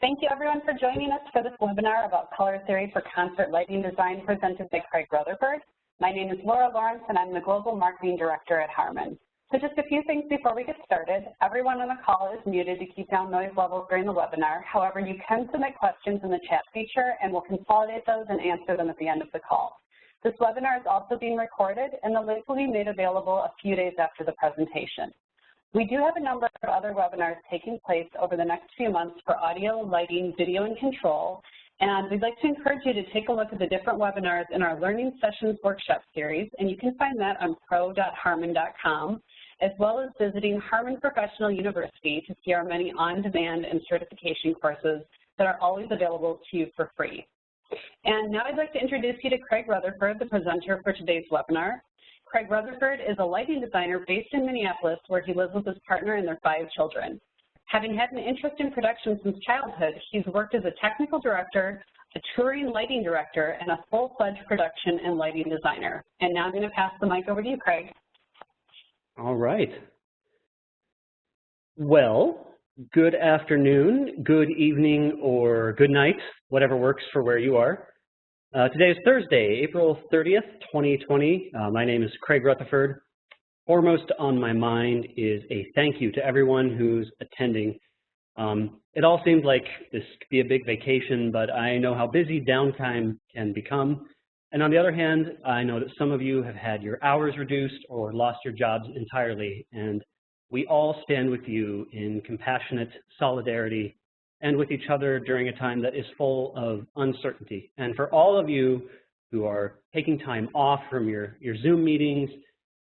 Thank you everyone for joining us for this webinar about color theory for concert lighting design presented by Craig Rutherford. My name is Laura Lawrence and I'm the Global Marketing Director at Harman. So just a few things before we get started. Everyone on the call is muted to keep down noise levels during the webinar. However, you can submit questions in the chat feature and we'll consolidate those and answer them at the end of the call. This webinar is also being recorded and the link will be made available a few days after the presentation. We do have a number of other webinars taking place over the next few months for audio, lighting, video, and control. And we'd like to encourage you to take a look at the different webinars in our Learning Sessions Workshop Series, and you can find that on pro.harman.com, as well as visiting Harman Professional University to see our many on-demand and certification courses that are always available to you for free. And now I'd like to introduce you to Craig Rutherford, the presenter for today's webinar. Craig Rutherford is a lighting designer based in Minneapolis, where he lives with his partner and their 5 children. Having had an interest in production since childhood, he's worked as a technical director, a touring lighting director, and a full-fledged production and lighting designer. And now I'm going to pass the mic over to you, Craig. All right. Well, good afternoon, good evening, or good night, whatever works for where you are. Today is Thursday, April 30th, 2020. My name is Craig Rutherford. Foremost on my mind is a thank you to everyone who's attending. It all seems like this could be a big vacation, but I know how busy downtime can become. And on the other hand, I know that some of you have had your hours reduced or lost your jobs entirely. And we all stand with you in compassionate solidarity and with each other during a time that is full of uncertainty. And for all of you who are taking time off from your Zoom meetings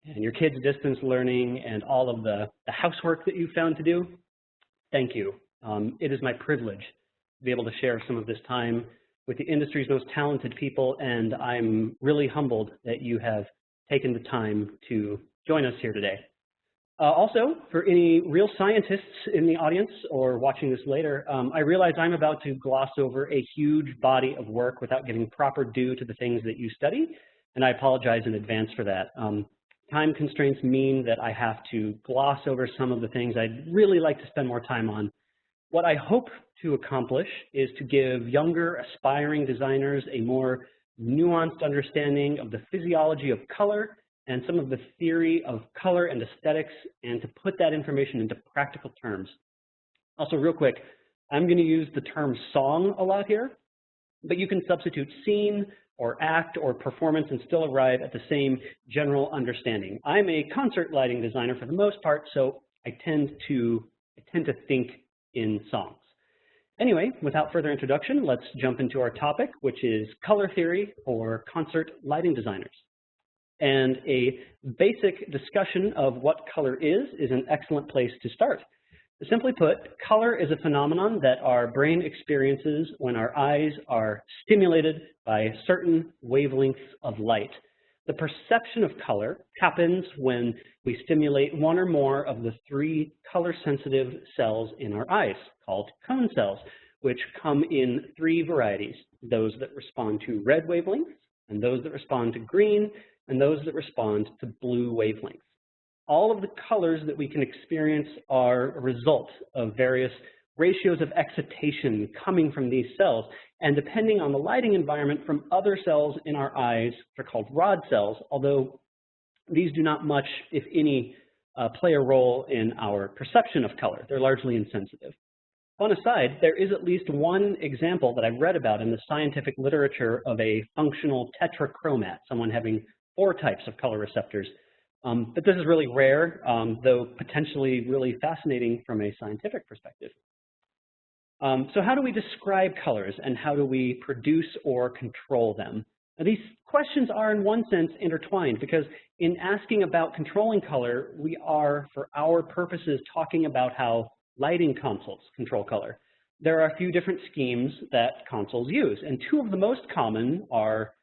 and your kids' distance learning and all of the housework that you've found to do, thank you. It is my privilege to be able to share some of this time with the industry's most talented people, and I'm really humbled that you have taken the time to join us here today. Also, for any real scientists in the audience or watching this later, I realize I'm about to gloss over a huge body of work without giving proper due to the things that you study, and I apologize in advance for that. Time constraints mean that I have to gloss over some of the things I'd really like to spend more time on. What I hope to accomplish is to give younger, aspiring designers a more nuanced understanding of the physiology of color and some of the theory of color and aesthetics, and to put that information into practical terms. Also, real quick, I'm going to use the term song a lot here, but you can substitute scene or act or performance and still arrive at the same general understanding. I'm a concert lighting designer for the most part, so I tend to think in songs. Anyway, without further introduction, let's jump into our topic, which is color theory for concert lighting designers. And a basic discussion of what color is an excellent place to start. Simply put, color is a phenomenon that our brain experiences when our eyes are stimulated by certain wavelengths of light. The perception of color happens when we stimulate one or more of the 3 color-sensitive cells in our eyes, called cone cells, which come in 3 varieties: those that respond to red wavelengths, and those that respond to green, and those that respond to blue wavelengths. All of the colors that we can experience are a result of various ratios of excitation coming from these cells, and depending on the lighting environment, from other cells in our eyes. They're called rod cells, although these do not much, if any, play a role in our perception of color. They're largely insensitive. On a side, there is at least one example that I've read about in the scientific literature of a functional tetrachromat, someone having 4 types of color receptors. But this is really rare, though potentially really fascinating from a scientific perspective. So how do we describe colors, and how do we produce or control them? Now, these questions are in one sense intertwined, because in asking about controlling color, we are, for our purposes, talking about how lighting consoles control color. There are a few different schemes that consoles use, and 2 of the most common are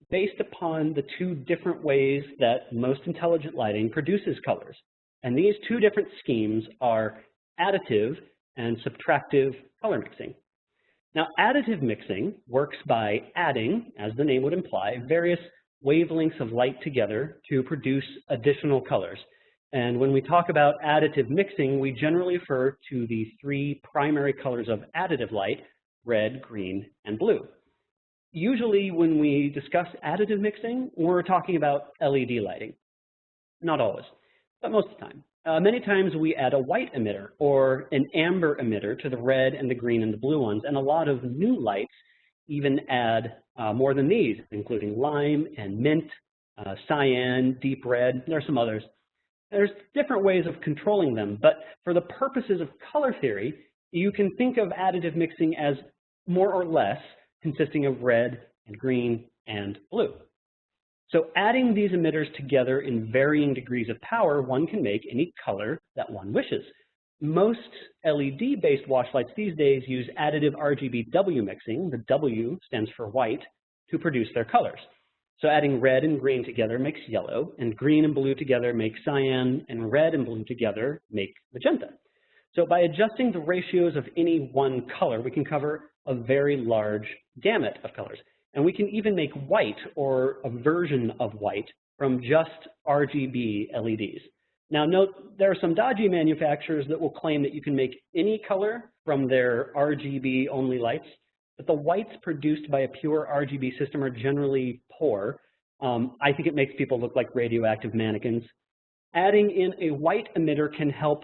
based upon the 2 different ways that most intelligent lighting produces colors. And these 2 different schemes are additive and subtractive color mixing. Now, additive mixing works by adding, as the name would imply, various wavelengths of light together to produce additional colors. And when we talk about additive mixing, we generally refer to the three primary colors of additive light: red, green, and blue. Usually when we discuss additive mixing, we're talking about LED lighting. Not always, but most of the time. Many times we add a white emitter or an amber emitter to the red and the green and the blue ones, and a lot of new lights even add more than these, including lime and mint, cyan, deep red. There are some others. There's different ways of controlling them, but for the purposes of color theory, you can think of additive mixing as more or less consisting of red and green and blue. So adding these emitters together in varying degrees of power, one can make any color that one wishes. Most LED-based watch lights these days use additive RGB-W mixing. The W stands for white to produce their colors. So adding red and green together makes yellow, and green and blue together make cyan, and red and blue together make magenta. So by adjusting the ratios of any one color, we can cover a very large gamut of colors. And we can even make white, or a version of white, from just RGB LEDs. Now note, there are some dodgy manufacturers that will claim that you can make any color from their RGB only lights, but the whites produced by a pure RGB system are generally poor. I think it makes people look like radioactive mannequins. Adding in a white emitter can help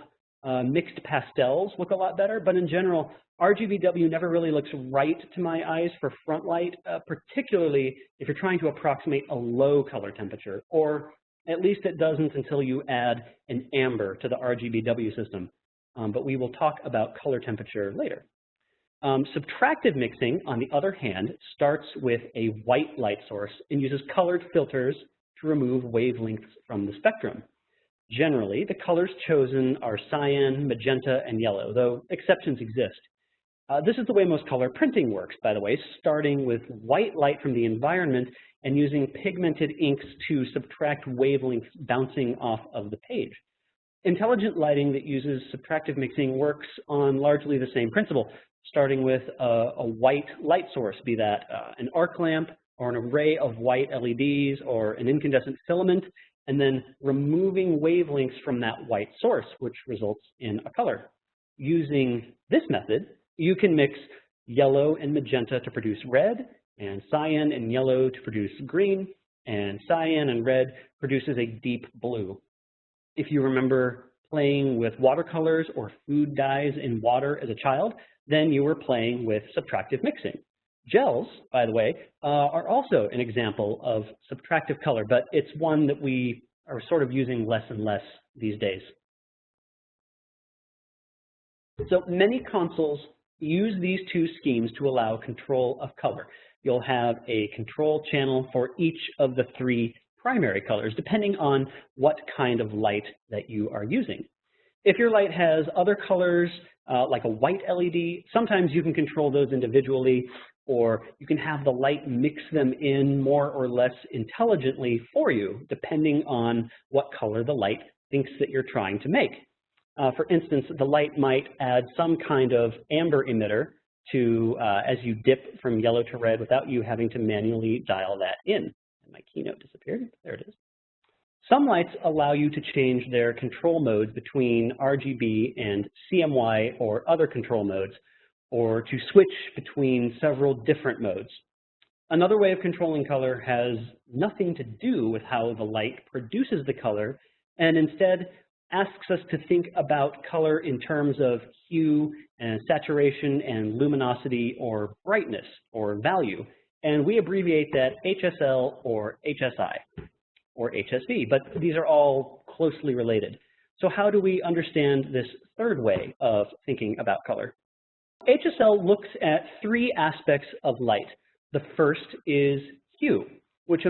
mixed pastels look a lot better, but in general, RGBW never really looks right to my eyes for front light, particularly if you're trying to approximate a low color temperature, or at least it doesn't until you add an amber to the RGBW system. But we will talk about color temperature later. Subtractive mixing, on the other hand, starts with a white light source and uses colored filters to remove wavelengths from the spectrum. Generally, the colors chosen are cyan, magenta, and yellow, though exceptions exist. This is the way most color printing works, by the way, starting with white light from the environment and using pigmented inks to subtract wavelengths bouncing off of the page. Intelligent lighting that uses subtractive mixing works on largely the same principle, starting with a white light source, be that an arc lamp or an array of white LEDs or an incandescent filament, and then removing wavelengths from that white source, which results in a color. Using this method, you can mix yellow and magenta to produce red, and cyan and yellow to produce green, and cyan and red produces a deep blue. If you remember playing with watercolors or food dyes in water as a child, then you were playing with subtractive mixing. Gels, by the way, are also an example of subtractive color, but it's one that we are sort of using less and less these days. So many consoles use these two schemes to allow control of color. You'll have a control channel for each of the three primary colors, depending on what kind of light that you are using. If your light has other colors, like a white LED, sometimes you can control those individually, or you can have the light mix them in more or less intelligently for you, depending on what color the light thinks that you're trying to make. For instance, the light might add some kind of amber emitter to as you dip from yellow to red without you having to manually dial that in. And my keynote disappeared. There it is. Some lights allow you to change their control modes between RGB and CMY or other control modes, or to switch between several different modes. Another way of controlling color has nothing to do with how the light produces the color, and instead asks us to think about color in terms of hue and saturation and luminosity or brightness or value. And we abbreviate that HSL or HSI or HSV, but these are all closely related. So how do we understand this third way of thinking about color? HSL looks at three aspects of light. The first is hue, which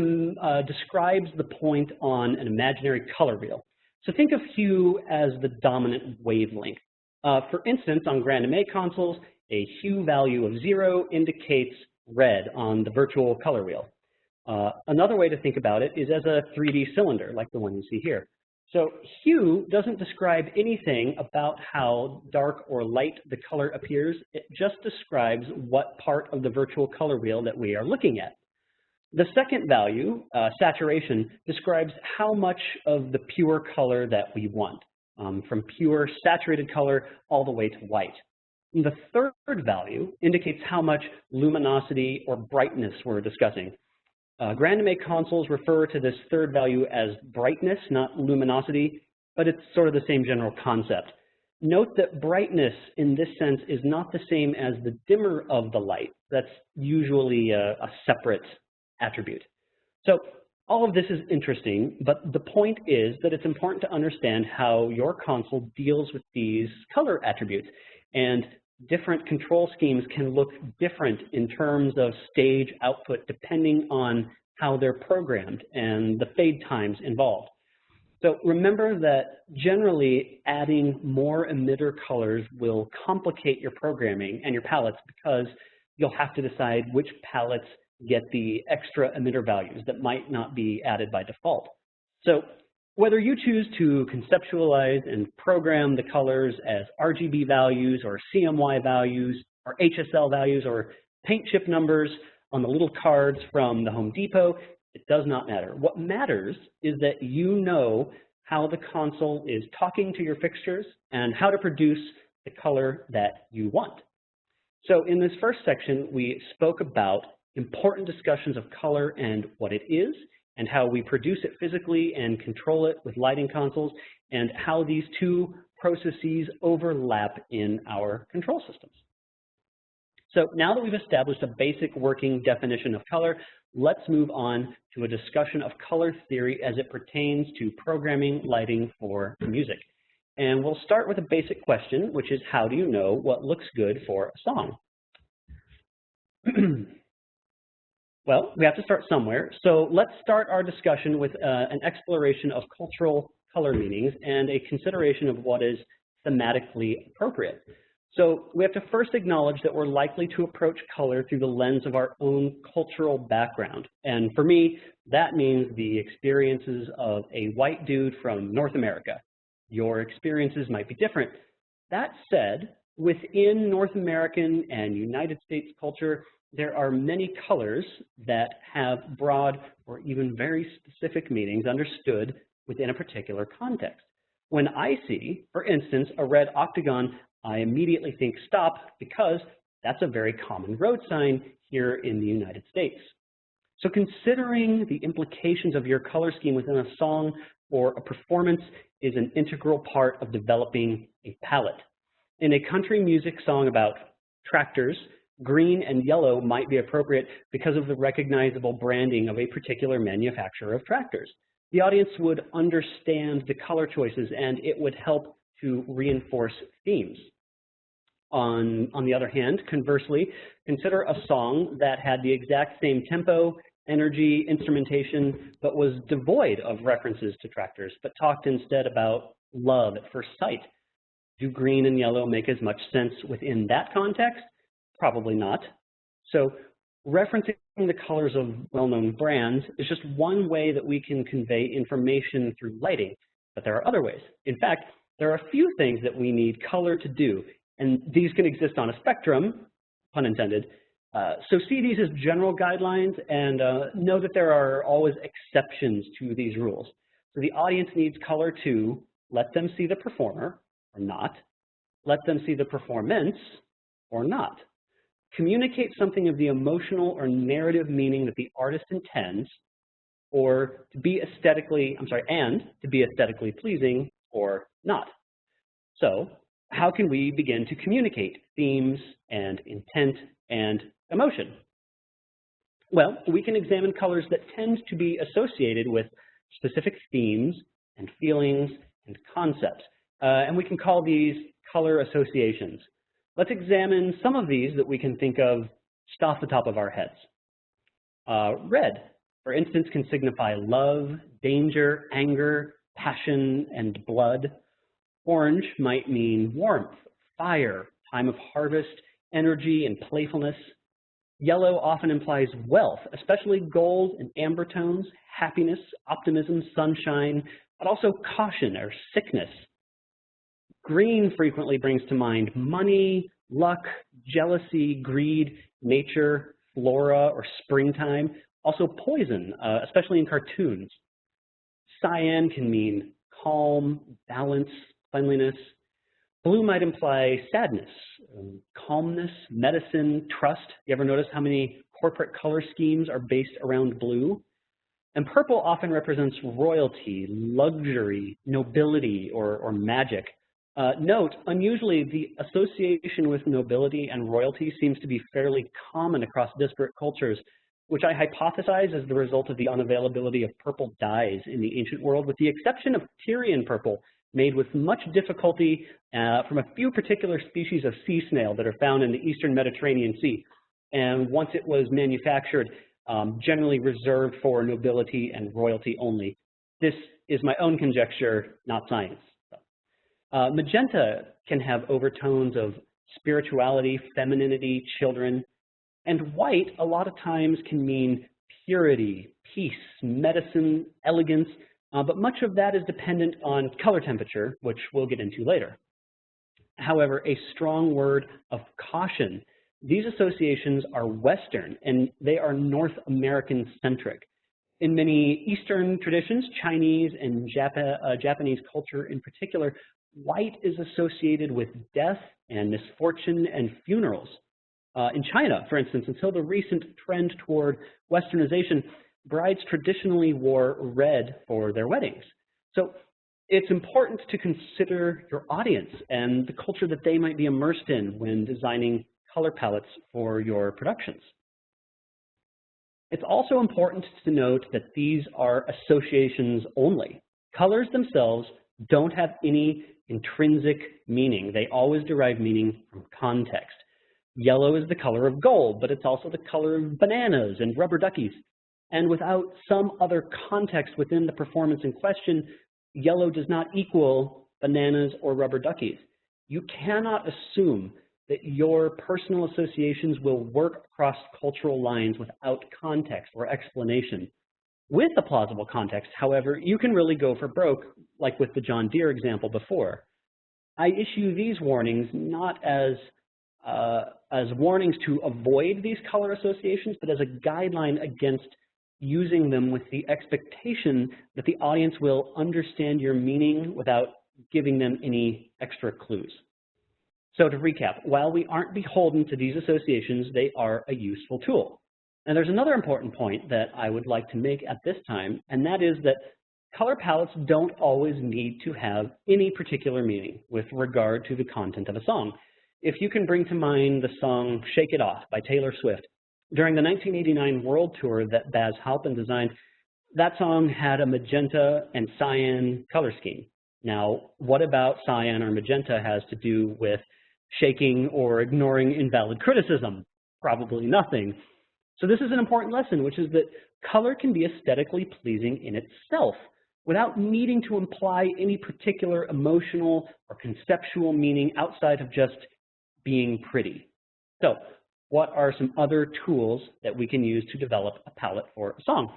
describes the point on an imaginary color wheel. So think of hue as the dominant wavelength. For instance, on Grand MA consoles, a hue value of 0 indicates red on the virtual color wheel. Another way to think about it is as a 3D cylinder, like the one you see here. So hue doesn't describe anything about how dark or light the color appears. It just describes what part of the virtual color wheel that we are looking at. The second value, saturation, describes how much of the pure color that we want, from pure saturated color all the way to white. And the third value indicates how much luminosity or brightness we're discussing. Grandame consoles refer to this third value as brightness, not luminosity, but it's sort of the same general concept. Note that brightness in this sense is not the same as the dimmer of the light. That's usually a separate attribute. So all of this is interesting, but the point is that it's important to understand how your console deals with these color attributes. And different control schemes can look different in terms of stage output depending on how they're programmed and the fade times involved. So remember that generally adding more emitter colors will complicate your programming and your palettes because you'll have to decide which palettes get the extra emitter values that might not be added by default. So whether you choose to conceptualize and program the colors as RGB values or CMY values or HSL values or paint chip numbers on the little cards from the Home Depot, it does not matter. What matters is that you know how the console is talking to your fixtures and how to produce the color that you want. So in this first section, we spoke about important discussions of color and what it is, and how we produce it physically and control it with lighting consoles, and how these two processes overlap in our control systems. So now that we've established a basic working definition of color, let's move on to a discussion of color theory as it pertains to programming lighting for music. And we'll start with a basic question, which is how do you know what looks good for a song? Well, we have to start somewhere. So let's start our discussion with an exploration of cultural color meanings and a consideration of what is thematically appropriate. So we have to first acknowledge that we're likely to approach color through the lens of our own cultural background. And for me, that means the experiences of a white dude from North America. Your experiences might be different. That said, within North American and United States culture, there are many colors that have broad or even very specific meanings understood within a particular context. When I see, for instance, a red octagon, I immediately think stop because that's a very common road sign here in the United States. So considering the implications of your color scheme within a song or a performance is an integral part of developing a palette. In a country music song about tractors, green and yellow might be appropriate because of the recognizable branding of a particular manufacturer of tractors. The audience would understand the color choices and it would help to reinforce themes. On the other hand, conversely, consider a song that had the exact same tempo, energy, instrumentation, but was devoid of references to tractors, but talked instead about love at first sight. Do green and yellow make as much sense within that context? Probably not. So referencing the colors of well-known brands is just one way that we can convey information through lighting, but there are other ways. In fact, there are a few things that we need color to do, and these can exist on a spectrum, pun intended. So see these as general guidelines and know that there are always exceptions to these rules. So the audience needs color to let them see the performer or not, let them see the performance or not, communicate something of the emotional or narrative meaning that the artist intends, or to be aesthetically, and to be aesthetically pleasing or not. So how can we begin to communicate themes and intent and emotion? Well, we can examine colors that tend to be associated with specific themes and feelings and concepts, and we can call these color associations. Let's examine some of these that we can think of just off the top of our heads. Red, for instance, can signify love, danger, anger, passion, and blood. Orange might mean warmth, fire, time of harvest, energy, and playfulness. Yellow often implies wealth, especially gold and amber tones, happiness, optimism, sunshine, but also caution or sickness. Green frequently brings to mind money, luck, jealousy, greed, nature, flora, or springtime, Also poison, especially in cartoons. Cyan can mean calm, balance, cleanliness. Blue might imply sadness, calmness, medicine, trust. You ever notice how many corporate color schemes are based around blue? And purple often represents royalty, luxury, nobility, or magic. Note, unusually, the association with nobility and royalty seems to be fairly common across disparate cultures, which I hypothesize is the result of the unavailability of purple dyes in the ancient world, with the exception of Tyrian purple, made with much difficulty from a few particular species of sea snail that are found in the eastern Mediterranean Sea. And once it was manufactured, generally reserved for nobility and royalty only. This is my own conjecture, not science. Magenta can have overtones of spirituality, femininity, children, and white a lot of times can mean purity, peace, medicine, elegance, but much of that is dependent on color temperature, which we'll get into later. However, a strong word of caution. These associations are Western, and they are North American-centric. In many Eastern traditions, Chinese and Japanese culture in particular, white is associated with death and misfortune and funerals. In China, for instance, until the recent trend toward Westernization, brides traditionally wore red for their weddings. So it's important to consider your audience and the culture that they might be immersed in when designing color palettes for your productions. It's also important to note that these are associations only. Colors themselves don't have any intrinsic meaning. They always derive meaning from context. Yellow is the color of gold, but it's also the color of bananas and rubber duckies. And without some other context within the performance in question, yellow does not equal bananas or rubber duckies. You cannot assume that your personal associations will work across cultural lines without context or explanation. With a plausible context, however, you can really go for broke, like with the John Deere example before. I issue these warnings not as warnings to avoid these color associations, but as a guideline against using them with the expectation that the audience will understand your meaning without giving them any extra clues. So to recap, while we aren't beholden to these associations, they are a useful tool. And there's another important point that I would like to make at this time, and that is that color palettes don't always need to have any particular meaning with regard to the content of a song. If you can bring to mind the song Shake It Off by Taylor Swift, during the 1989 World Tour that Baz Halpin designed, that song had a magenta and cyan color scheme. Now, what about cyan or magenta has to do with shaking or ignoring invalid criticism? Probably nothing. So this is an important lesson, which is that color can be aesthetically pleasing in itself without needing to imply any particular emotional or conceptual meaning outside of just being pretty. So what are some other tools that we can use to develop a palette for a song?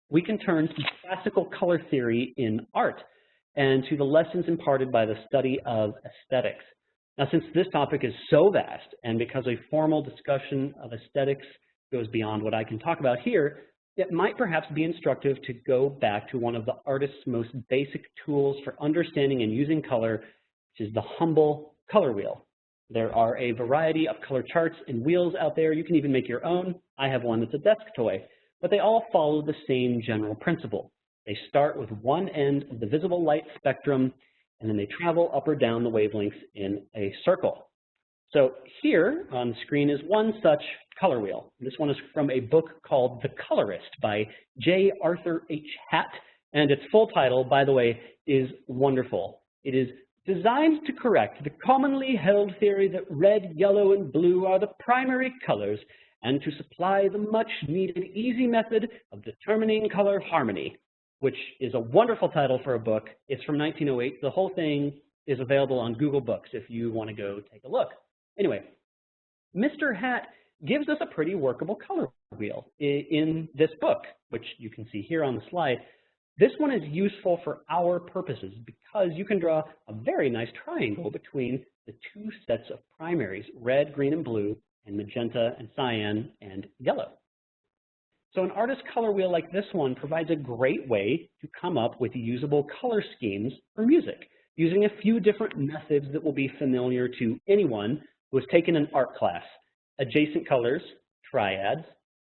We can turn to classical color theory in art and to the lessons imparted by the study of aesthetics. Now, since this topic is so vast, and because a formal discussion of aesthetics goes beyond what I can talk about here, it might perhaps be instructive to go back to one of the artist's most basic tools for understanding and using color, which is the humble color wheel. There are a variety of color charts and wheels out there. You can even make your own. I have one that's a desk toy, but they all follow the same general principle. They start with one end of the visible light spectrum, and then they travel up or down the wavelengths in a circle. So here on the screen is one such color wheel. This one is from a book called The Colorist by J. Arthur H. Hatt, and its full title, by the way, is wonderful. It is designed to correct the commonly held theory that red, yellow, and blue are the primary colors, and to supply the much-needed easy method of determining color harmony, which is a wonderful title for a book. It's from 1908. The whole thing is available on Google Books if you want to go take a look. Anyway, Mr. Hatt gives us a pretty workable color wheel in this book, which you can see here on the slide. This one is useful for our purposes because you can draw a very nice triangle between the two sets of primaries, red, green, and blue, and magenta and cyan and yellow. So an artist color wheel like this one provides a great way to come up with usable color schemes for music, using a few different methods that will be familiar to anyone who has taken an art class: adjacent colors, triads,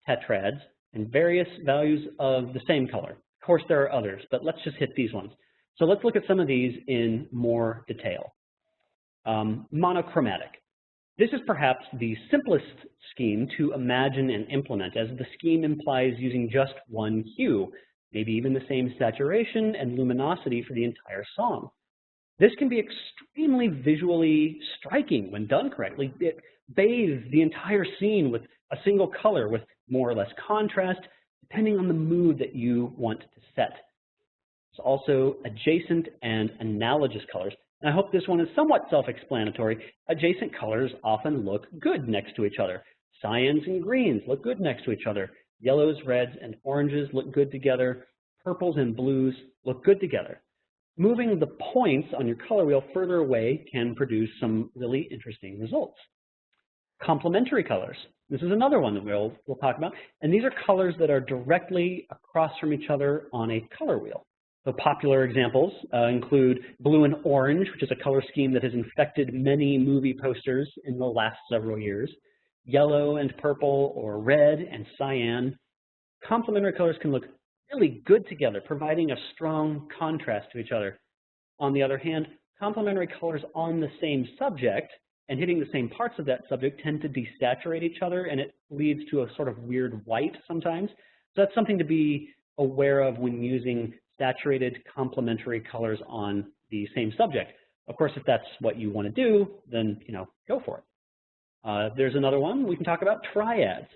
tetrads, and various values of the same color. Of course, there are others, but let's just hit these ones. So let's look at some of these in more detail. Monochromatic. This is perhaps the simplest scheme to imagine and implement, as the scheme implies using just one hue, maybe even the same saturation and luminosity for the entire song. This can be extremely visually striking when done correctly. It bathes the entire scene with a single color with more or less contrast, depending on the mood that you want to set. It's also adjacent and analogous colors. And I hope this one is somewhat self-explanatory. Adjacent colors often look good next to each other. Cyans and greens look good next to each other. Yellows, reds, and oranges look good together. Purples and blues look good together. Moving the points on your color wheel further away can produce some really interesting results. Complementary colors. This is another one that we'll talk about. And these are colors that are directly across from each other on a color wheel. So popular examples include blue and orange, which is a color scheme that has infected many movie posters in the last several years. Yellow and purple, or red and cyan. Complementary colors can look really good together, providing a strong contrast to each other. On the other hand, complementary colors on the same subject and hitting the same parts of that subject tend to desaturate each other, and it leads to a sort of weird white sometimes. So that's something to be aware of when using saturated complementary colors on the same subject. Of course, if that's what you want to do, then go for it. There's another one we can talk about: triads.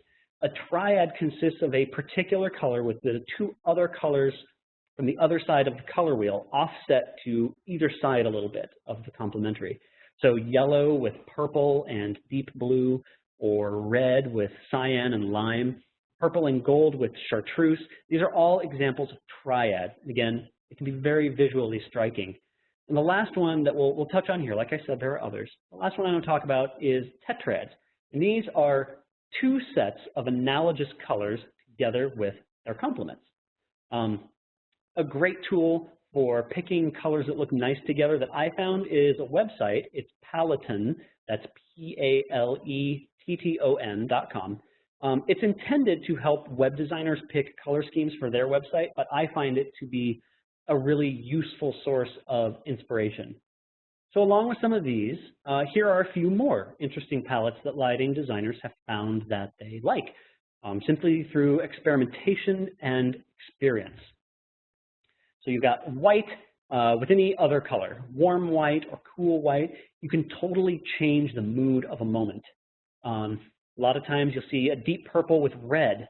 A triad consists of a particular color with the two other colors from the other side of the color wheel offset to either side a little bit of the complementary. So yellow with purple and deep blue, or red with cyan and lime, purple and gold with chartreuse. These are all examples of triad. Again, it can be very visually striking. And the last one that we'll touch on here, like I said, there are others. The last one I want to talk about is tetrads. And these are two sets of analogous colors together with their complements. A great tool for picking colors that look nice together that I found is a website. It's Paleton, that's PALETTON.com. It's intended to help web designers pick color schemes for their website, but I find it to be a really useful source of inspiration. So along with some of these, here are a few more interesting palettes that lighting designers have found that they like, simply through experimentation and experience. So you've got white with any other color, warm white or cool white. You can totally change the mood of a moment. A lot of times you'll see a deep purple with red,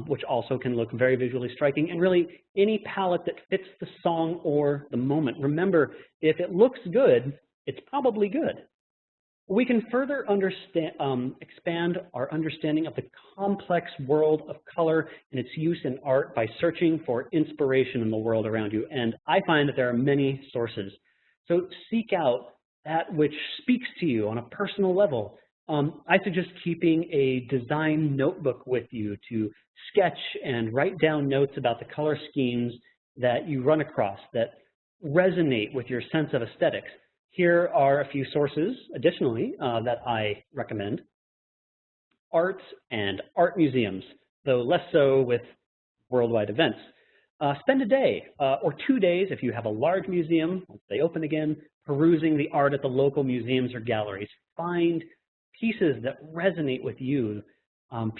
which also can look very visually striking, and really any palette that fits the song or the moment. Remember, if it looks good, it's probably good. We can further expand our understanding of the complex world of color and its use in art by searching for inspiration in the world around you. And I find that there are many sources. So seek out that which speaks to you on a personal level. I suggest keeping a design notebook with you to sketch and write down notes about the color schemes that you run across that resonate with your sense of aesthetics. Here are a few sources, additionally, that I recommend. Art and art museums, though less so with worldwide events. Spend a day or 2 days if you have a large museum, once they open again, perusing the art at the local museums or galleries. Find pieces that resonate with you,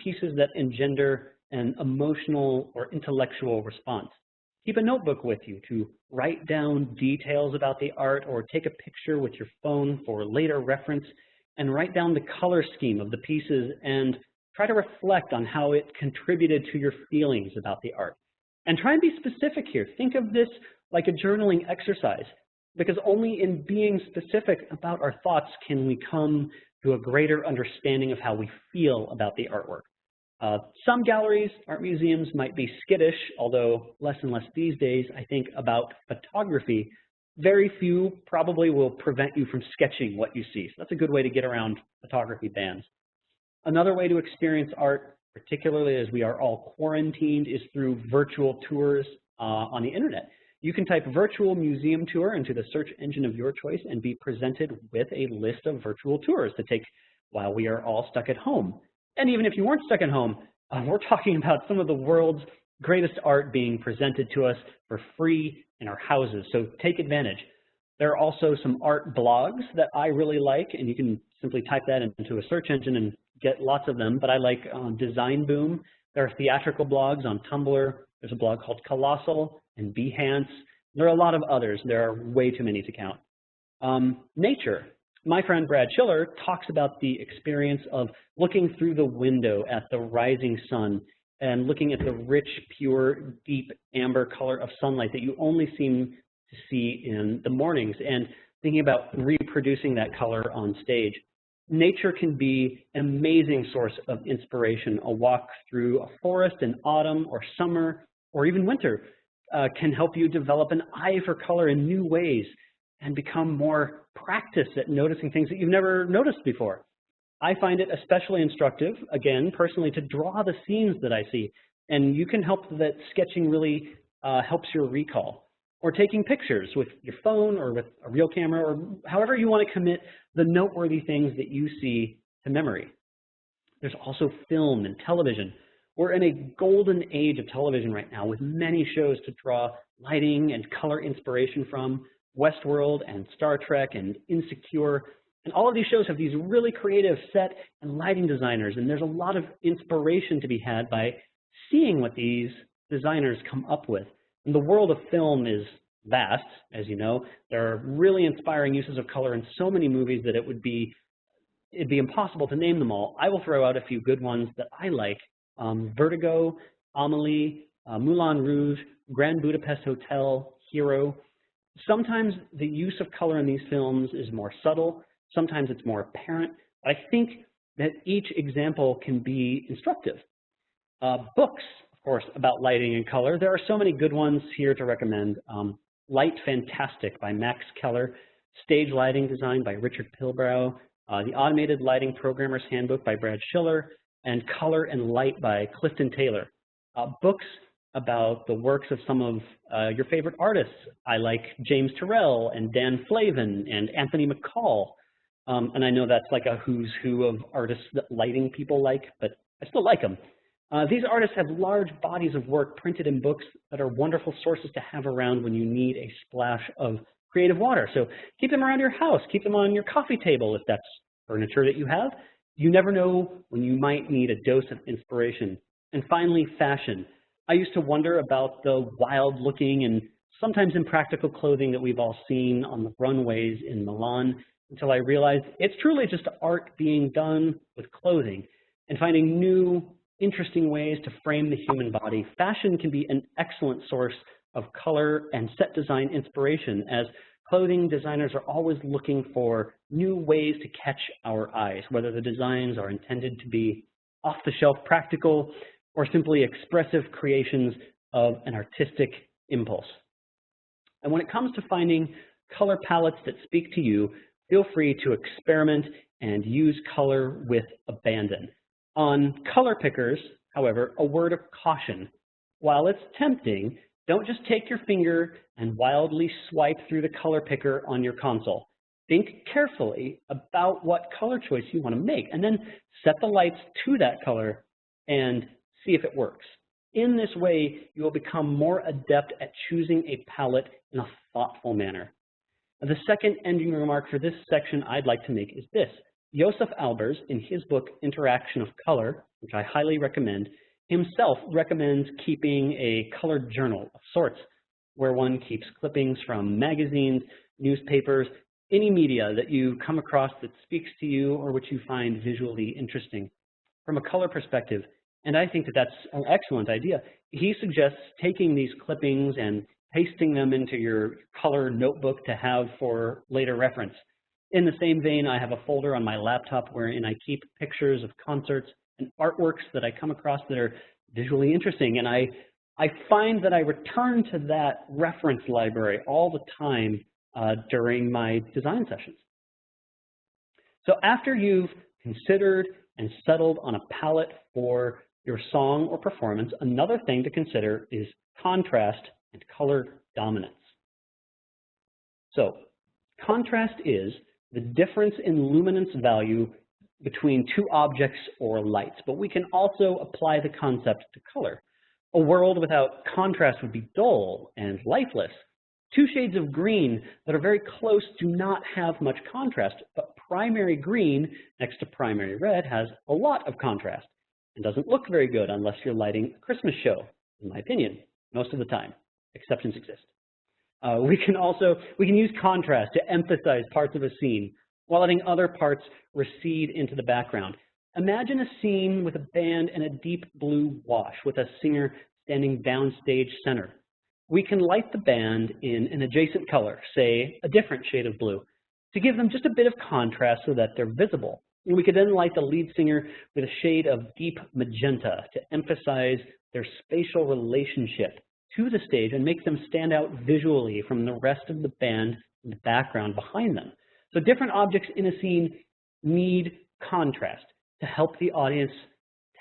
pieces that engender an emotional or intellectual response. Keep a notebook with you to write down details about the art, or take a picture with your phone for later reference, and write down the color scheme of the pieces and try to reflect on how it contributed to your feelings about the art. And try and be specific here. Think of this like a journaling exercise, because only in being specific about our thoughts can we come to a greater understanding of how we feel about the artwork. Some galleries, art museums might be skittish, although less and less these days, I think, about photography. Very few probably will prevent you from sketching what you see. So that's a good way to get around photography bans. Another way to experience art, particularly as we are all quarantined, is through virtual tours on the internet. You can type virtual museum tour into the search engine of your choice and be presented with a list of virtual tours to take while we are all stuck at home. And even if you weren't stuck at home, we're talking about some of the world's greatest art being presented to us for free in our houses, so take advantage. There are also some art blogs that I really like, and you can simply type that into a search engine and get lots of them, but I like Design Boom. There are theatrical blogs on Tumblr. There's a blog called Colossal and Behance. There are a lot of others. There are way too many to count. Nature. My friend Brad Schiller talks about the experience of looking through the window at the rising sun and looking at the rich, pure, deep amber color of sunlight that you only seem to see in the mornings, and thinking about reproducing that color on stage. Nature can be an amazing source of inspiration. A walk through a forest in autumn or summer or even winter can help you develop an eye for color in new ways and become more practiced at noticing things that you've never noticed before. I find it especially instructive, again, personally, to draw the scenes that I see. And you can help that sketching really helps your recall. Or taking pictures with your phone or with a real camera, or however you want to commit the noteworthy things that you see to memory. There's also film and television. We're in a golden age of television right now with many shows to draw lighting and color inspiration from. Westworld and Star Trek and Insecure. And all of these shows have these really creative set and lighting designers, and there's a lot of inspiration to be had by seeing what these designers come up with. And the world of film is vast, as you know. There are really inspiring uses of color in so many movies that it'd be impossible to name them all. I will throw out a few good ones that I like. Vertigo, Amelie, Moulin Rouge, Grand Budapest Hotel, Hero. Sometimes the use of color in these films is more subtle. Sometimes it's more apparent. But I think that each example can be instructive. Books, of course, about lighting and color. There are so many good ones here to recommend. Light Fantastic by Max Keller, Stage Lighting Design by Richard Pilbrow, The Automated Lighting Programmer's Handbook by Brad Schiller, and Color and Light by Clifton Taylor. Books about the works of some of your favorite artists. I like James Turrell and Dan Flavin and Anthony McCall. And I know that's like a who's who of artists that lighting people like, but I still like them. These artists have large bodies of work printed in books that are wonderful sources to have around when you need a splash of creative water. So keep them around your house, keep them on your coffee table if that's furniture that you have. You never know when you might need a dose of inspiration. And finally, fashion. I used to wonder about the wild-looking and sometimes impractical clothing that we've all seen on the runways in Milan until I realized it's truly just art being done with clothing and finding new, interesting ways to frame the human body. Fashion can be an excellent source of color and set design inspiration, as clothing designers are always looking for new ways to catch our eyes, whether the designs are intended to be off-the-shelf practical or simply expressive creations of an artistic impulse. And when it comes to finding color palettes that speak to you, feel free to experiment and use color with abandon. On color pickers, however, a word of caution. While it's tempting, don't just take your finger and wildly swipe through the color picker on your console. Think carefully about what color choice you want to make, and then set the lights to that color and see if it works. In this way, you will become more adept at choosing a palette in a thoughtful manner. The second ending remark for this section I'd like to make is this. Josef Albers, in his book, Interaction of Color, which I highly recommend, himself recommends keeping a colored journal of sorts, where one keeps clippings from magazines, newspapers, any media that you come across that speaks to you or which you find visually interesting. From a color perspective, and I think that that's an excellent idea, he suggests taking these clippings and pasting them into your color notebook to have for later reference. In the same vein, I have a folder on my laptop wherein I keep pictures of concerts and artworks that I come across that are visually interesting. And I find that I return to that reference library all the time during my design sessions. So after you've considered and settled on a palette for your song or performance, another thing to consider is contrast and color dominance. So contrast is the difference in luminance value between two objects or lights, but we can also apply the concept to color. A world without contrast would be dull and lifeless. Two shades of green that are very close do not have much contrast, but primary green next to primary red has a lot of contrast and doesn't look very good unless you're lighting a Christmas show, in my opinion, most of the time. Exceptions exist. We can use contrast to emphasize parts of a scene while letting other parts recede into the background. Imagine a scene with a band and a deep blue wash with a singer standing downstage center. We can light the band in an adjacent color, say a different shade of blue, to give them just a bit of contrast so that they're visible. And we could then light the lead singer with a shade of deep magenta to emphasize their spatial relationship to the stage and make them stand out visually from the rest of the band in the background behind them. So different objects in a scene need contrast to help the audience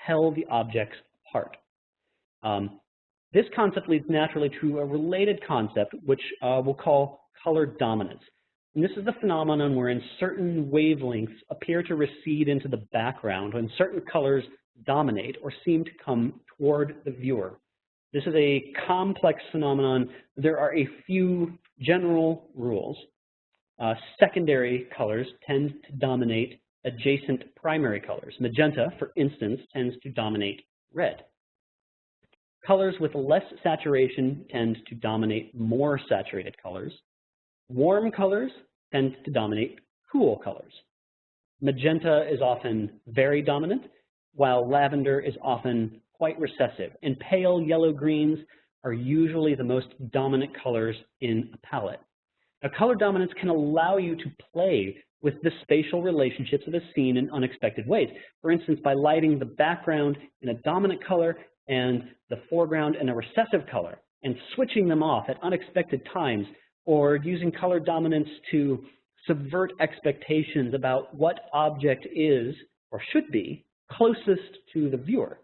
tell the objects apart. This concept leads naturally to a related concept, which we'll call color dominance. And this is the phenomenon wherein certain wavelengths appear to recede into the background when certain colors dominate or seem to come toward the viewer. This is a complex phenomenon. There are a few general rules. Secondary colors tend to dominate adjacent primary colors. Magenta, for instance, tends to dominate red. Colors with less saturation tend to dominate more saturated colors. Warm colors tend to dominate cool colors. Magenta is often very dominant, while lavender is often quite recessive, and pale yellow greens are usually the most dominant colors in a palette. Now, color dominance can allow you to play with the spatial relationships of a scene in unexpected ways. For instance, by lighting the background in a dominant color and the foreground in a recessive color, and switching them off at unexpected times, or using color dominance to subvert expectations about what object is, or should be, closest to the viewer.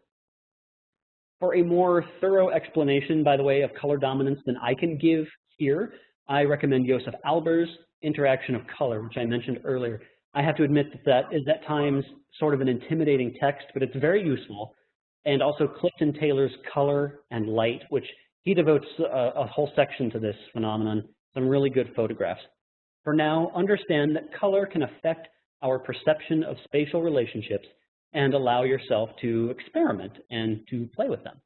For a more thorough explanation, by the way, of color dominance than I can give here, I recommend Josef Alber's Interaction of Color, which I mentioned earlier. I have to admit that is at times sort of an intimidating text, but it's very useful. And also Clifton Taylor's Color and Light, which he devotes a whole section to this phenomenon, some really good photographs. For now, understand that color can affect our perception of spatial relationships and allow yourself to experiment and to play with them.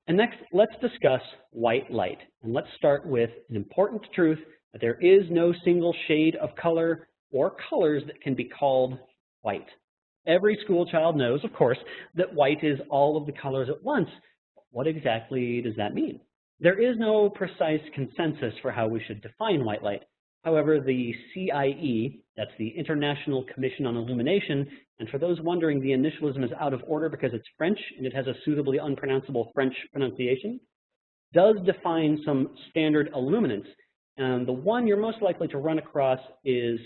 And next, let's discuss white light. And let's start with an important truth that there is no single shade of color or colors that can be called white. Every school child knows, of course, that white is all of the colors at once. What exactly does that mean? There is no precise consensus for how we should define white light. However, the CIE, that's the International Commission on Illumination, and for those wondering, the initialism is out of order because it's French and it has a suitably unpronounceable French pronunciation, does define some standard illuminants. And the one you're most likely to run across is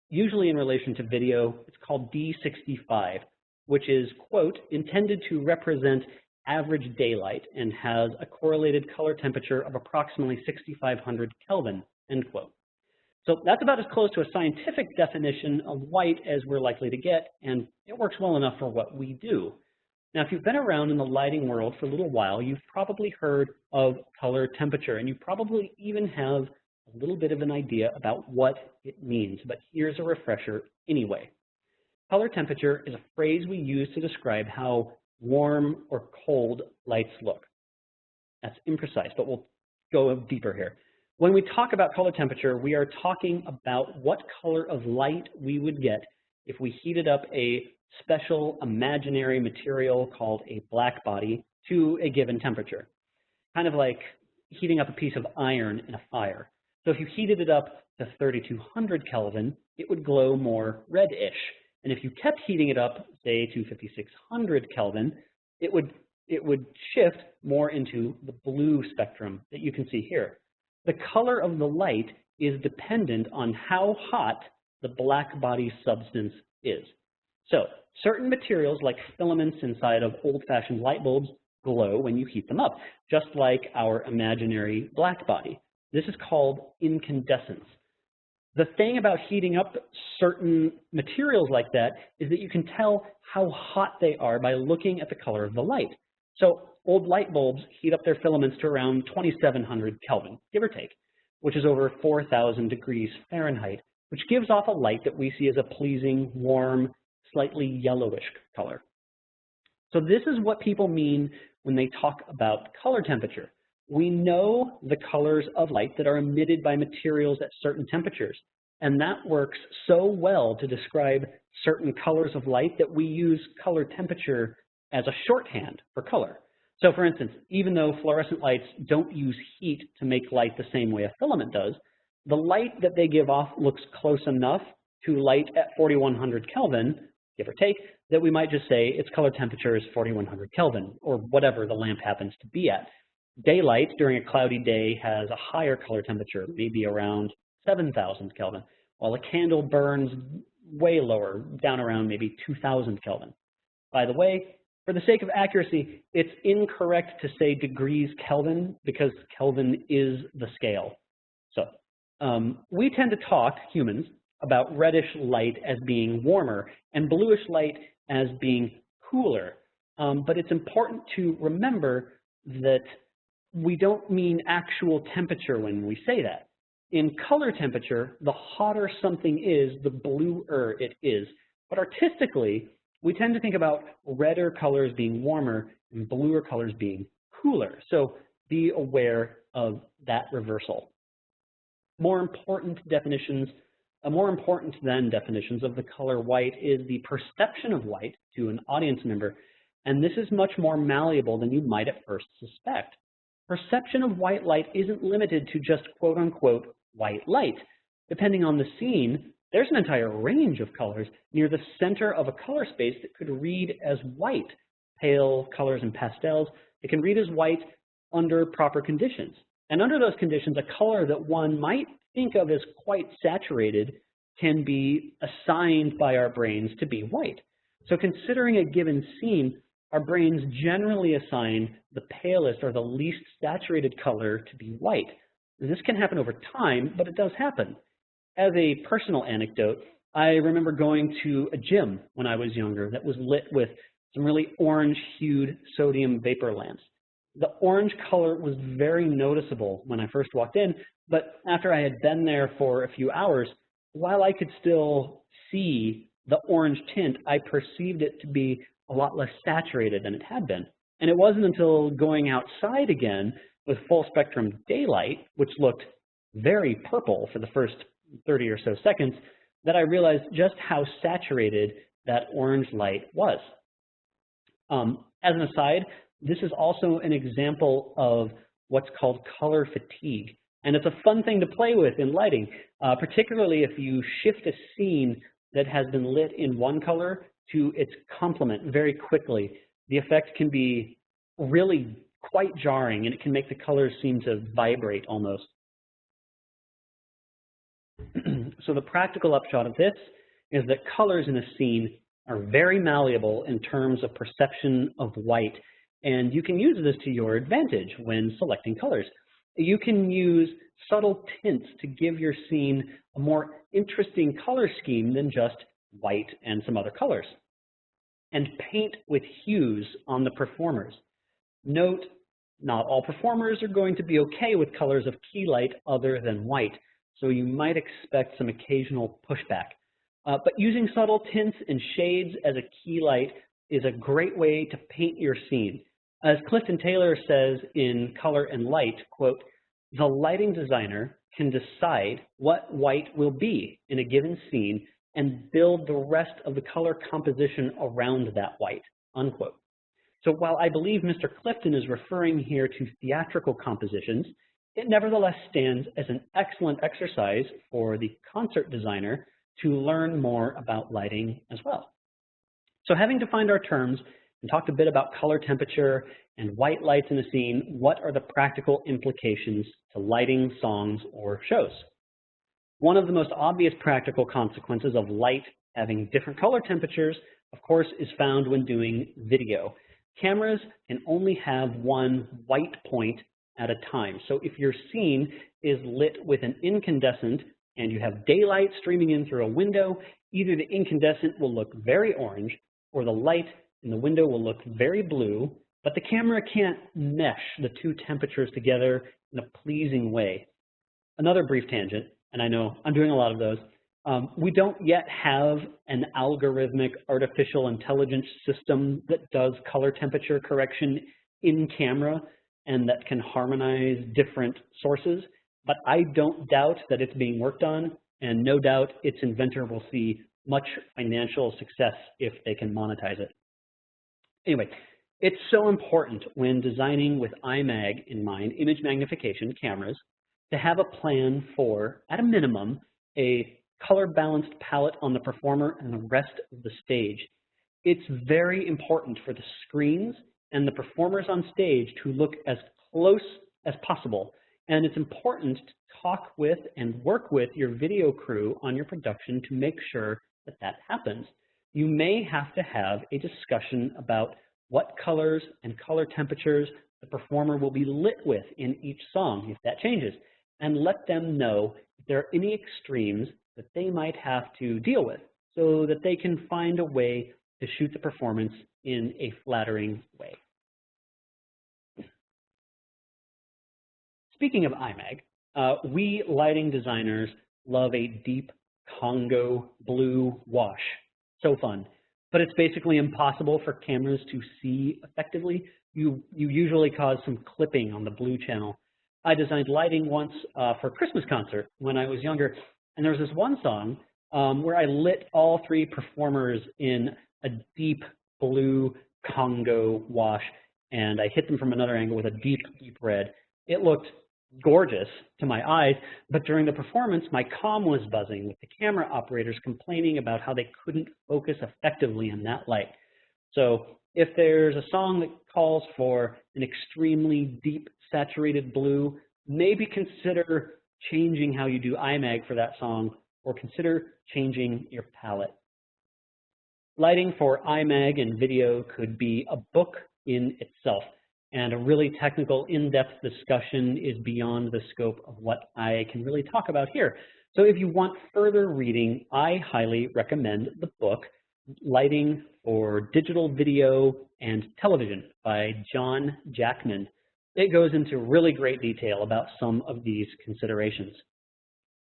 usually in relation to video. It's called D65, which is, quote, intended to represent average daylight and has a correlated color temperature of approximately 6,500 Kelvin, end quote. So that's about as close to a scientific definition of white as we're likely to get, and it works well enough for what we do. Now, if you've been around in the lighting world for a little while, you've probably heard of color temperature, and you probably even have a little bit of an idea about what it means, but here's a refresher anyway. Color temperature is a phrase we use to describe how warm or cold lights look. That's imprecise, but we'll go deeper here. When we talk about color temperature, we are talking about what color of light we would get if we heated up a special imaginary material called a black body to a given temperature. Kind of like heating up a piece of iron in a fire. So if you heated it up to 3,200 Kelvin, it would glow more reddish. And if you kept heating it up, say, to 5,600 Kelvin, it would shift more into the blue spectrum that you can see here. The color of the light is dependent on how hot the black body substance is. So certain materials like filaments inside of old-fashioned light bulbs glow when you heat them up, just like our imaginary black body. This is called incandescence. The thing about heating up certain materials like that is that you can tell how hot they are by looking at the color of the light. So old light bulbs heat up their filaments to around 2700 Kelvin, give or take, which is over 4000 degrees Fahrenheit, which gives off a light that we see as a pleasing, warm, slightly yellowish color. So this is what people mean when they talk about color temperature. We know the colors of light that are emitted by materials at certain temperatures, and that works so well to describe certain colors of light that we use color temperature as a shorthand for color. So for instance, even though fluorescent lights don't use heat to make light the same way a filament does, the light that they give off looks close enough to light at 4100 Kelvin, give or take, that we might just say its color temperature is 4100 Kelvin, or whatever the lamp happens to be at. Daylight during a cloudy day has a higher color temperature, maybe around 7000 Kelvin, while a candle burns way lower, down around maybe 2000 Kelvin. By the way, for the sake of accuracy, it's incorrect to say degrees Kelvin because Kelvin is the scale. So we tend to talk, humans, about reddish light as being warmer and bluish light as being cooler. But it's important to remember that we don't mean actual temperature when we say that. In color temperature, the hotter something is, the bluer it is. But artistically, we tend to think about redder colors being warmer and bluer colors being cooler. So be aware of that reversal. More important than definitions of the color white is the perception of white to an audience member, and this is much more malleable than you might at first suspect. Perception of white light isn't limited to just quote-unquote white light. Depending on the scene, there's an entire range of colors near the center of a color space that could read as white. Pale colors and pastels, it can read as white under proper conditions. And under those conditions, a color that one might think of as quite saturated can be assigned by our brains to be white. So considering a given scene, our brains generally assign the palest or the least saturated color to be white. And this can happen over time, but it does happen. As a personal anecdote, I remember going to a gym when I was younger that was lit with some really orange-hued sodium vapor lamps. The orange color was very noticeable when I first walked in, but after I had been there for a few hours, while I could still see the orange tint, I perceived it to be a lot less saturated than it had been. And it wasn't until going outside again with full spectrum daylight, which looked very purple for the first 30 or so seconds, that I realized just how saturated that orange light was. As an aside, this is also an example of what's called color fatigue. And it's a fun thing to play with in lighting, particularly if you shift a scene that has been lit in one color to its complement very quickly. The effect can be really quite jarring, and it can make the colors seem to vibrate almost. So the practical upshot of this is that colors in a scene are very malleable in terms of perception of white, and you can use this to your advantage when selecting colors. You can use subtle tints to give your scene a more interesting color scheme than just white and some other colors. And paint with hues on the performers. Note, not all performers are going to be okay with colors of key light other than white, so you might expect some occasional pushback. But using subtle tints and shades as a key light is a great way to paint your scene. As Clifton Taylor says in Color and Light, quote, "The lighting designer can decide what white will be in a given scene and build the rest of the color composition around that white," unquote. So while I believe Mr. Clifton is referring here to theatrical compositions, it nevertheless stands as an excellent exercise for the concert designer to learn more about lighting as well. So having defined our terms and talked a bit about color temperature and white lights in a scene, what are the practical implications to lighting, songs, or shows? One of the most obvious practical consequences of light having different color temperatures of course, is found when doing video. Cameras can only have one white point at a time. So if your scene is lit with an incandescent and you have daylight streaming in through a window, either the incandescent will look very orange or the light in the window will look very blue, but the camera can't mesh the two temperatures together in a pleasing way. Another brief tangent, and I know I'm doing a lot of those, we don't yet have an algorithmic artificial intelligence system that does color temperature correction in camera and that can harmonize different sources, but I don't doubt that it's being worked on, and no doubt its inventor will see much financial success if they can monetize it. Anyway, it's so important when designing with IMAG in mind, image magnification cameras, to have a plan for, at a minimum, a color-balanced palette on the performer and the rest of the stage. It's very important for the screens and the performers on stage to look as close as possible. And it's important to talk with and work with your video crew on your production to make sure that that happens. You may have to have a discussion about what colors and color temperatures the performer will be lit with in each song if that changes, and let them know if there are any extremes that they might have to deal with so that they can find a way to shoot the performance in a flattering way. Speaking of IMAG, we lighting designers love a deep Congo blue wash. So fun. But it's basically impossible for cameras to see effectively. You usually cause some clipping on the blue channel. I designed lighting once for a Christmas concert when I was younger, and there was this one song where I lit all three performers in a deep blue Congo wash, and I hit them from another angle with a deep, deep red. It looked gorgeous to my eyes, but during the performance, my comm was buzzing with the camera operators complaining about how they couldn't focus effectively in that light. So if there's a song that calls for an extremely deep saturated blue, maybe consider changing how you do IMAG for that song, or consider changing your palette. Lighting for IMAG and video could be a book in itself, and a really technical, in-depth discussion is beyond the scope of what I can really talk about here. So if you want further reading, I highly recommend the book Lighting for Digital Video and Television by John Jackman. It goes into really great detail about some of these considerations.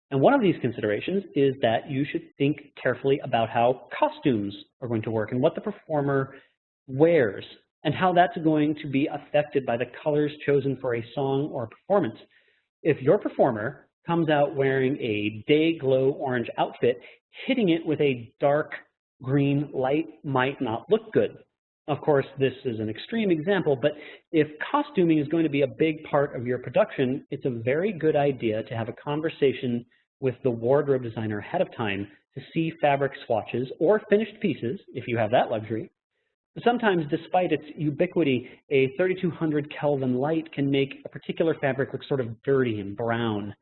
And one of these considerations is that you should think carefully about how costumes are going to work and what the performer wears, and how that's going to be affected by the colors chosen for a song or a performance. If your performer comes out wearing a day glow orange outfit, hitting it with a dark green light might not look good. Of course, this is an extreme example, but if costuming is going to be a big part of your production, it's a very good idea to have a conversation with the wardrobe designer ahead of time to see fabric swatches or finished pieces, if you have that luxury. Sometimes, despite its ubiquity, a 3200 Kelvin light can make a particular fabric look sort of dirty and brown.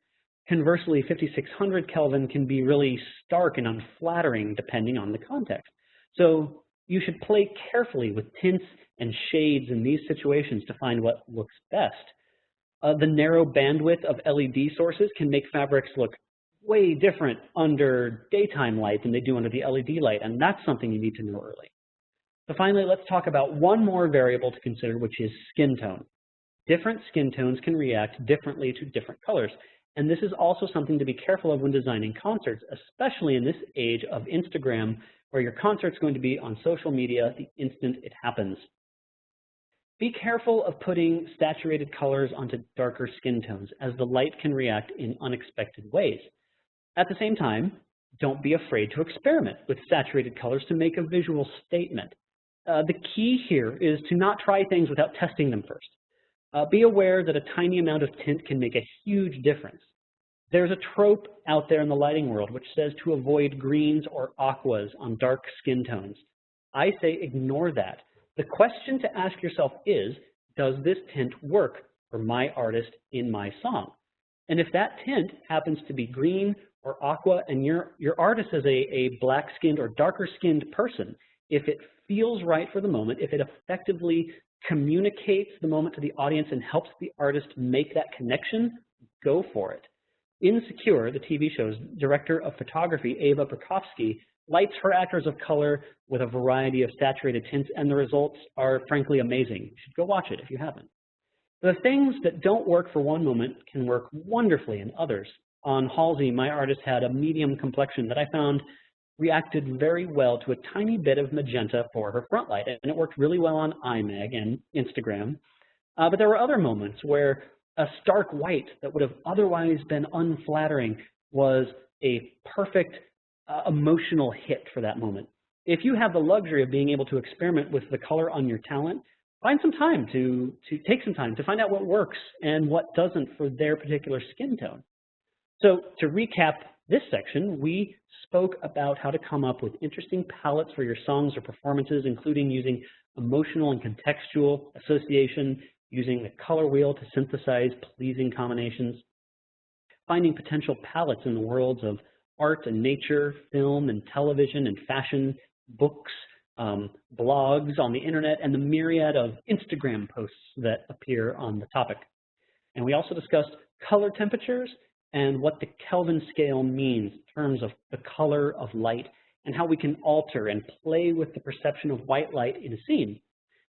Conversely, 5600 Kelvin can be really stark and unflattering depending on the context. So you should play carefully with tints and shades in these situations to find what looks best. The narrow bandwidth of LED sources can make fabrics look way different under daytime light than they do under the LED light, and that's something you need to know early. So finally, let's talk about one more variable to consider, which is skin tone. Different skin tones can react differently to different colors, and this is also something to be careful of when designing concerts, especially in this age of Instagram, where your concert's going to be on social media the instant it happens. Be careful of putting saturated colors onto darker skin tones, as the light can react in unexpected ways. At the same time, don't be afraid to experiment with saturated colors to make a visual statement. The key here is to not try things without testing them first. Be aware that a tiny amount of tint can make a huge difference. There's a trope out there in the lighting world which says to avoid greens or aquas on dark skin tones. I say ignore that. The question to ask yourself is, does this tint work for my artist in my song? And if that tint happens to be green or aqua and your artist is a black-skinned or darker-skinned person, If it feels right for the moment, if it effectively communicates the moment to the audience and helps the artist make that connection, go for it. Insecure, the TV show's director of photography, Ava Berkovsky, lights her actors of color with a variety of saturated tints, and the results are frankly amazing. You should go watch it if you haven't. The things that don't work for one moment can work wonderfully in others. On Halsey, my artist had a medium complexion that I found reacted very well to a tiny bit of magenta for her front light, and it worked really well on iMag and Instagram. But there were other moments where a stark white that would have otherwise been unflattering was a perfect emotional hit for that moment. If you have the luxury of being able to experiment with the color on your talent, find some time to take some time to find out what works and what doesn't for their particular skin tone. So to recap this section, we spoke about how to come up with interesting palettes for your songs or performances, including using emotional and contextual association, using the color wheel to synthesize pleasing combinations, finding potential palettes in the worlds of art and nature, film and television and fashion, books, blogs on the internet, and the myriad of Instagram posts that appear on the topic. And we also discussed color temperatures and what the Kelvin scale means in terms of the color of light and how we can alter and play with the perception of white light in a scene.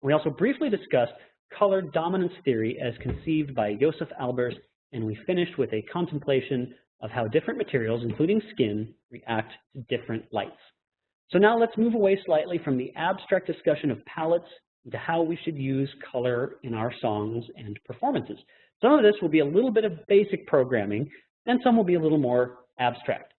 We also briefly discussed color dominance theory as conceived by Joseph Albers, and we finished with a contemplation of how different materials, including skin, react to different lights. So now let's move away slightly from the abstract discussion of palettes into how we should use color in our songs and performances. Some of this will be a little bit of basic programming, and some will be a little more abstract.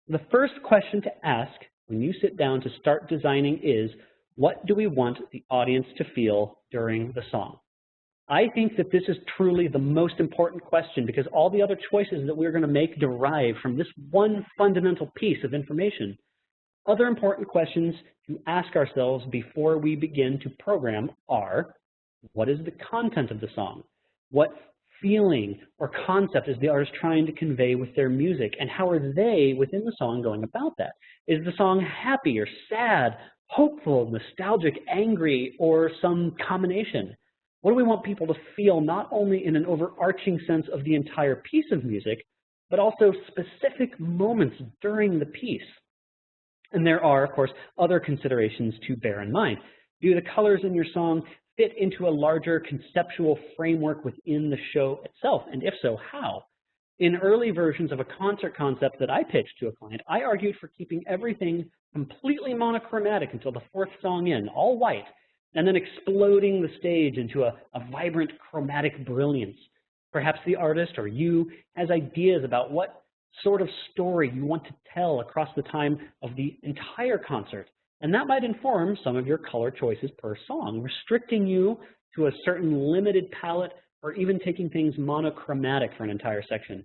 The first question to ask when you sit down to start designing is, what do we want the audience to feel during the song? I think that this is truly the most important question because all the other choices that we're going to make derive from this one fundamental piece of information. Other important questions to ask ourselves before we begin to program are, what is the content of the song? What feeling or concept is the artist trying to convey with their music, and how are they within the song going about that? Is the song happy or sad, hopeful, nostalgic, angry, or some combination? What do we want people to feel not only in an overarching sense of the entire piece of music, but also specific moments during the piece? And there are, of course, other considerations to bear in mind. Do the colors in your song fit into a larger conceptual framework within the show itself? And if so, how? In early versions of a concert concept that I pitched to a client, I argued for keeping everything completely monochromatic until the fourth song in, all white, and then exploding the stage into a vibrant chromatic brilliance. Perhaps the artist or you has ideas about what sort of story you want to tell across the time of the entire concert, and that might inform some of your color choices per song, restricting you to a certain limited palette or even taking things monochromatic for an entire section.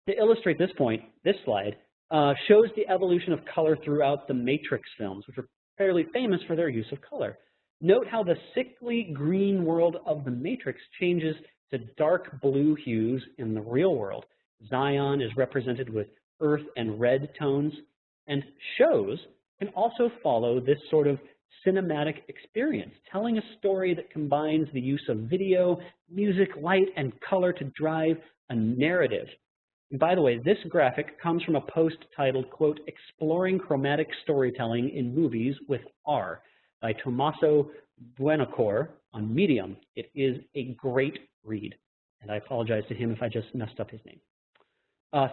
To illustrate this point, this slide shows the evolution of color throughout the Matrix films, which are fairly famous for their use of color. Note how the sickly green world of the Matrix changes to dark blue hues in the real world. Zion is represented with earth and red tones, and shows can also follow this sort of cinematic experience, telling a story that combines the use of video, music, light, and color to drive a narrative. And by the way, this graphic comes from a post titled, quote, "Exploring Chromatic Storytelling in Movies with R" by Tommaso Buonocore on Medium. It is a great read, and I apologize to him if I just messed up his name.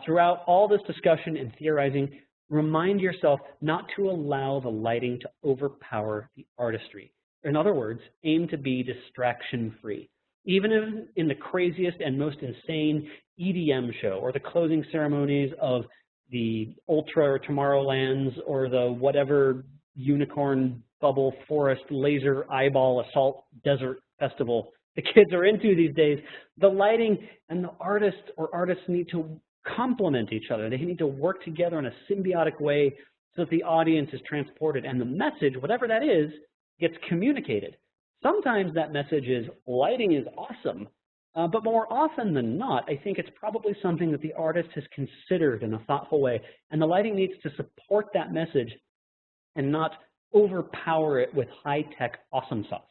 Throughout all this discussion and theorizing, remind yourself not to allow the lighting to overpower the artistry. In other words, aim to be distraction-free. Even in the craziest and most insane EDM show or the closing ceremonies of the Ultra or Tomorrowlands or the whatever unicorn bubble forest laser eyeball assault desert festival the kids are into these days, the lighting and the artist or artists need to complement each other. They need to work together in a symbiotic way so that the audience is transported and the message, whatever that is, gets communicated. Sometimes that message is lighting is awesome, but more often than not, I think it's probably something that the artist has considered in a thoughtful way, and the lighting needs to support that message and not overpower it with high-tech awesome sauce.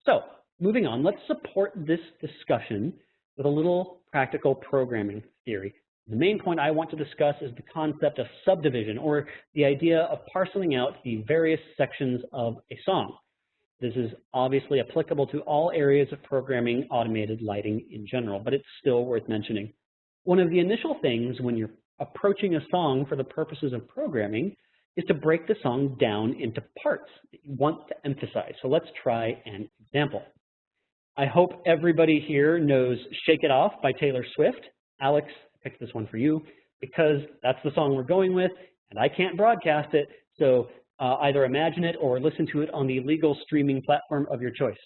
So moving on, let's support this discussion with a little practical programming theory. The main point I want to discuss is the concept of subdivision, or the idea of parceling out the various sections of a song. This is obviously applicable to all areas of programming automated lighting in general, but it's still worth mentioning. One of the initial things when you're approaching a song for the purposes of programming is to break the song down into parts that you want to emphasize. So let's try an example. I hope everybody here knows Shake It Off by Taylor Swift. Alex, I picked this one for you because that's the song we're going with, and I can't broadcast it, so either imagine it or listen to it on the legal streaming platform of your choice.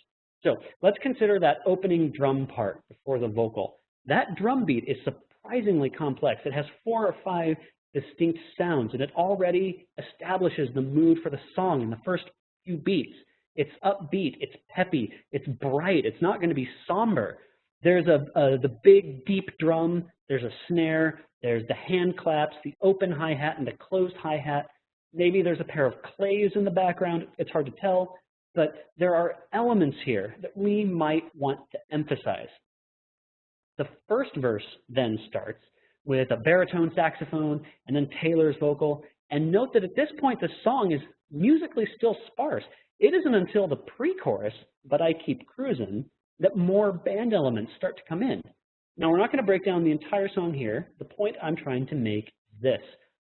So let's consider that opening drum part before the vocal. That drum beat is surprisingly complex. It has 4 or 5 distinct sounds, and it already establishes the mood for the song in the first few beats. It's upbeat, it's peppy, it's bright, it's not going to be somber. There's the big, deep drum, there's a snare, there's the hand claps, the open hi-hat and the closed hi-hat. Maybe there's a pair of clays in the background, it's hard to tell, but there are elements here that we might want to emphasize. The first verse then starts with a baritone saxophone and then Taylor's vocal. And note that at this point, the song is musically still sparse. It isn't until the pre-chorus, "But I Keep Cruising," that more band elements start to come in. Now, we're not going to break down the entire song here. The point I'm trying to make is this.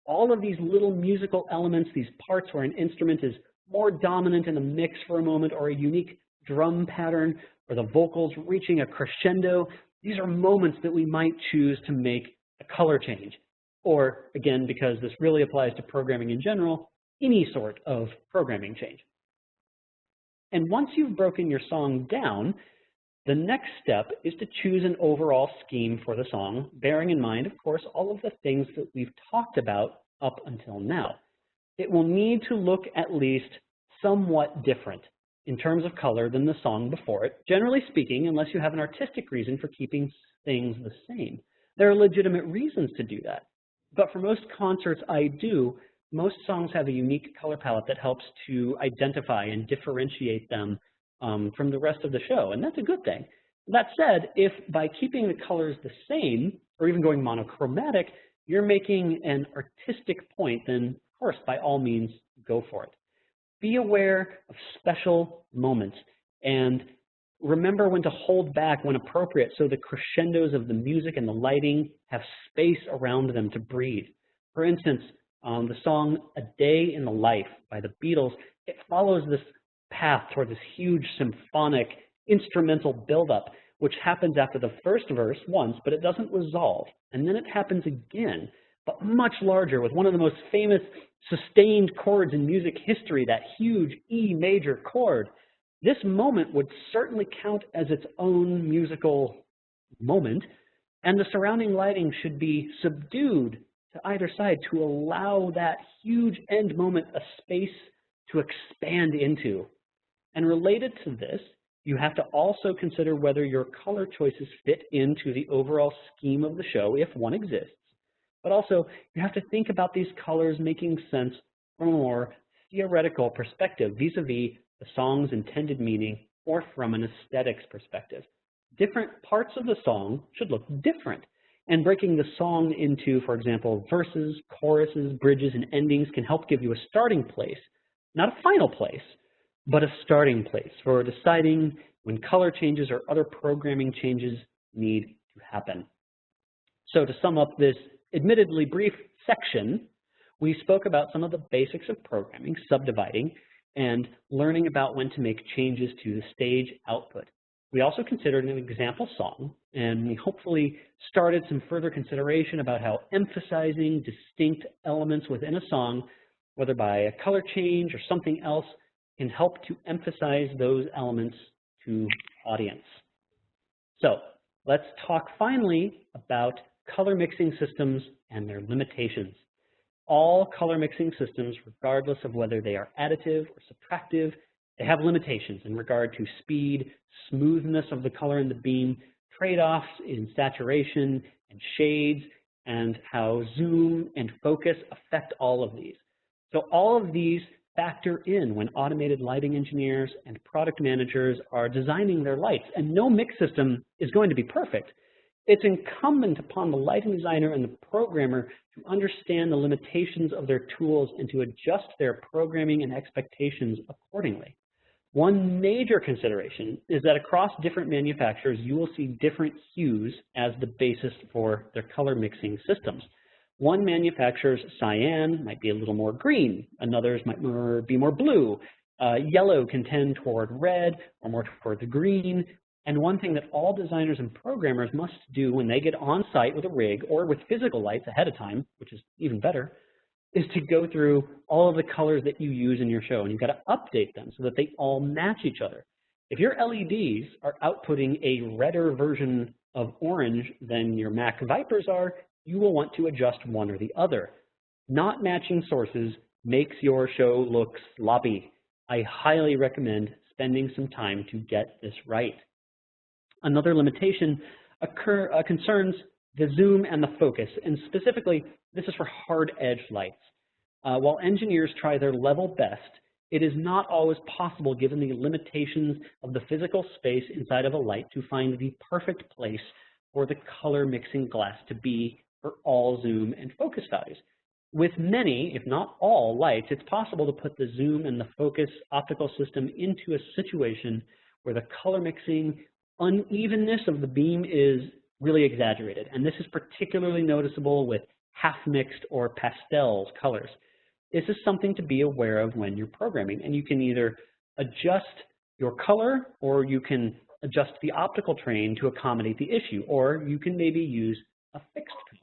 All of these little musical elements, these parts where an instrument is more dominant in the mix for a moment, or a unique drum pattern, or the vocals reaching a crescendo, these are moments that we might choose to make a color change. Or, again, because this really applies to programming in general, any sort of programming change. And once you've broken your song down, the next step is to choose an overall scheme for the song, bearing in mind, of course, all of the things that we've talked about up until now. It will need to look at least somewhat different in terms of color than the song before it, generally speaking, unless you have an artistic reason for keeping things the same. There are legitimate reasons to do that. But for most concerts I do, most songs have a unique color palette that helps to identify and differentiate them from the rest of the show, and that's a good thing. That said, if by keeping the colors the same, or even going monochromatic, you're making an artistic point, then of course, by all means, go for it. Be aware of special moments, and remember when to hold back when appropriate so the crescendos of the music and the lighting have space around them to breathe. For instance, the song "A Day in the Life" by the Beatles, it follows this path toward this huge symphonic instrumental buildup, which happens after the first verse once, but it doesn't resolve. And then it happens again, but much larger, with one of the most famous sustained chords in music history, that huge E major chord. This moment would certainly count as its own musical moment, and the surrounding lighting should be subdued to either side to allow that huge end moment a space to expand into. And related to this, you have to also consider whether your color choices fit into the overall scheme of the show, if one exists. But also, you have to think about these colors making sense from a more theoretical perspective, vis-a-vis the song's intended meaning, or from an aesthetics perspective. Different parts of the song should look different. And breaking the song into, for example, verses, choruses, bridges, and endings can help give you a starting place, not a final place, but a starting place for deciding when color changes or other programming changes need to happen. So to sum up this admittedly brief section, we spoke about some of the basics of programming, subdividing, and learning about when to make changes to the stage output. We also considered an example song, and we hopefully started some further consideration about how emphasizing distinct elements within a song, whether by a color change or something else, can help to emphasize those elements to audience. So let's talk finally about color mixing systems and their limitations. All color mixing systems, regardless of whether they are additive or subtractive, they have limitations in regard to speed, smoothness of the color in the beam, trade-offs in saturation and shades, and how zoom and focus affect all of these. So all of these factor in when automated lighting engineers and product managers are designing their lights, and no mix system is going to be perfect. It's incumbent upon the lighting designer and the programmer to understand the limitations of their tools and to adjust their programming and expectations accordingly. One major consideration is that across different manufacturers, you will see different hues as the basis for their color mixing systems. One manufacturer's cyan might be a little more green, another's might be more blue. Yellow can tend toward red or more toward the green. And one thing that all designers and programmers must do when they get on site with a rig or with physical lights ahead of time, which is even better, is to go through all of the colors that you use in your show, and you've got to update them so that they all match each other. If your LEDs are outputting a redder version of orange than your Mac Vipers are, you will want to adjust one or the other. Not matching sources makes your show look sloppy. I highly recommend spending some time to get this right. Another limitation concerns the zoom and the focus, and specifically, this is for hard-edged lights. While engineers try their level best, it is not always possible, given the limitations of the physical space inside of a light, to find the perfect place for the color mixing glass to be for all zoom and focus values. With many, if not all, lights, it's possible to put the zoom and the focus optical system into a situation where the color mixing unevenness of the beam is really exaggerated, and this is particularly noticeable with half-mixed or pastels colors. This is something to be aware of when you're programming, and you can either adjust your color or you can adjust the optical train to accommodate the issue, or you can maybe use a fixed color.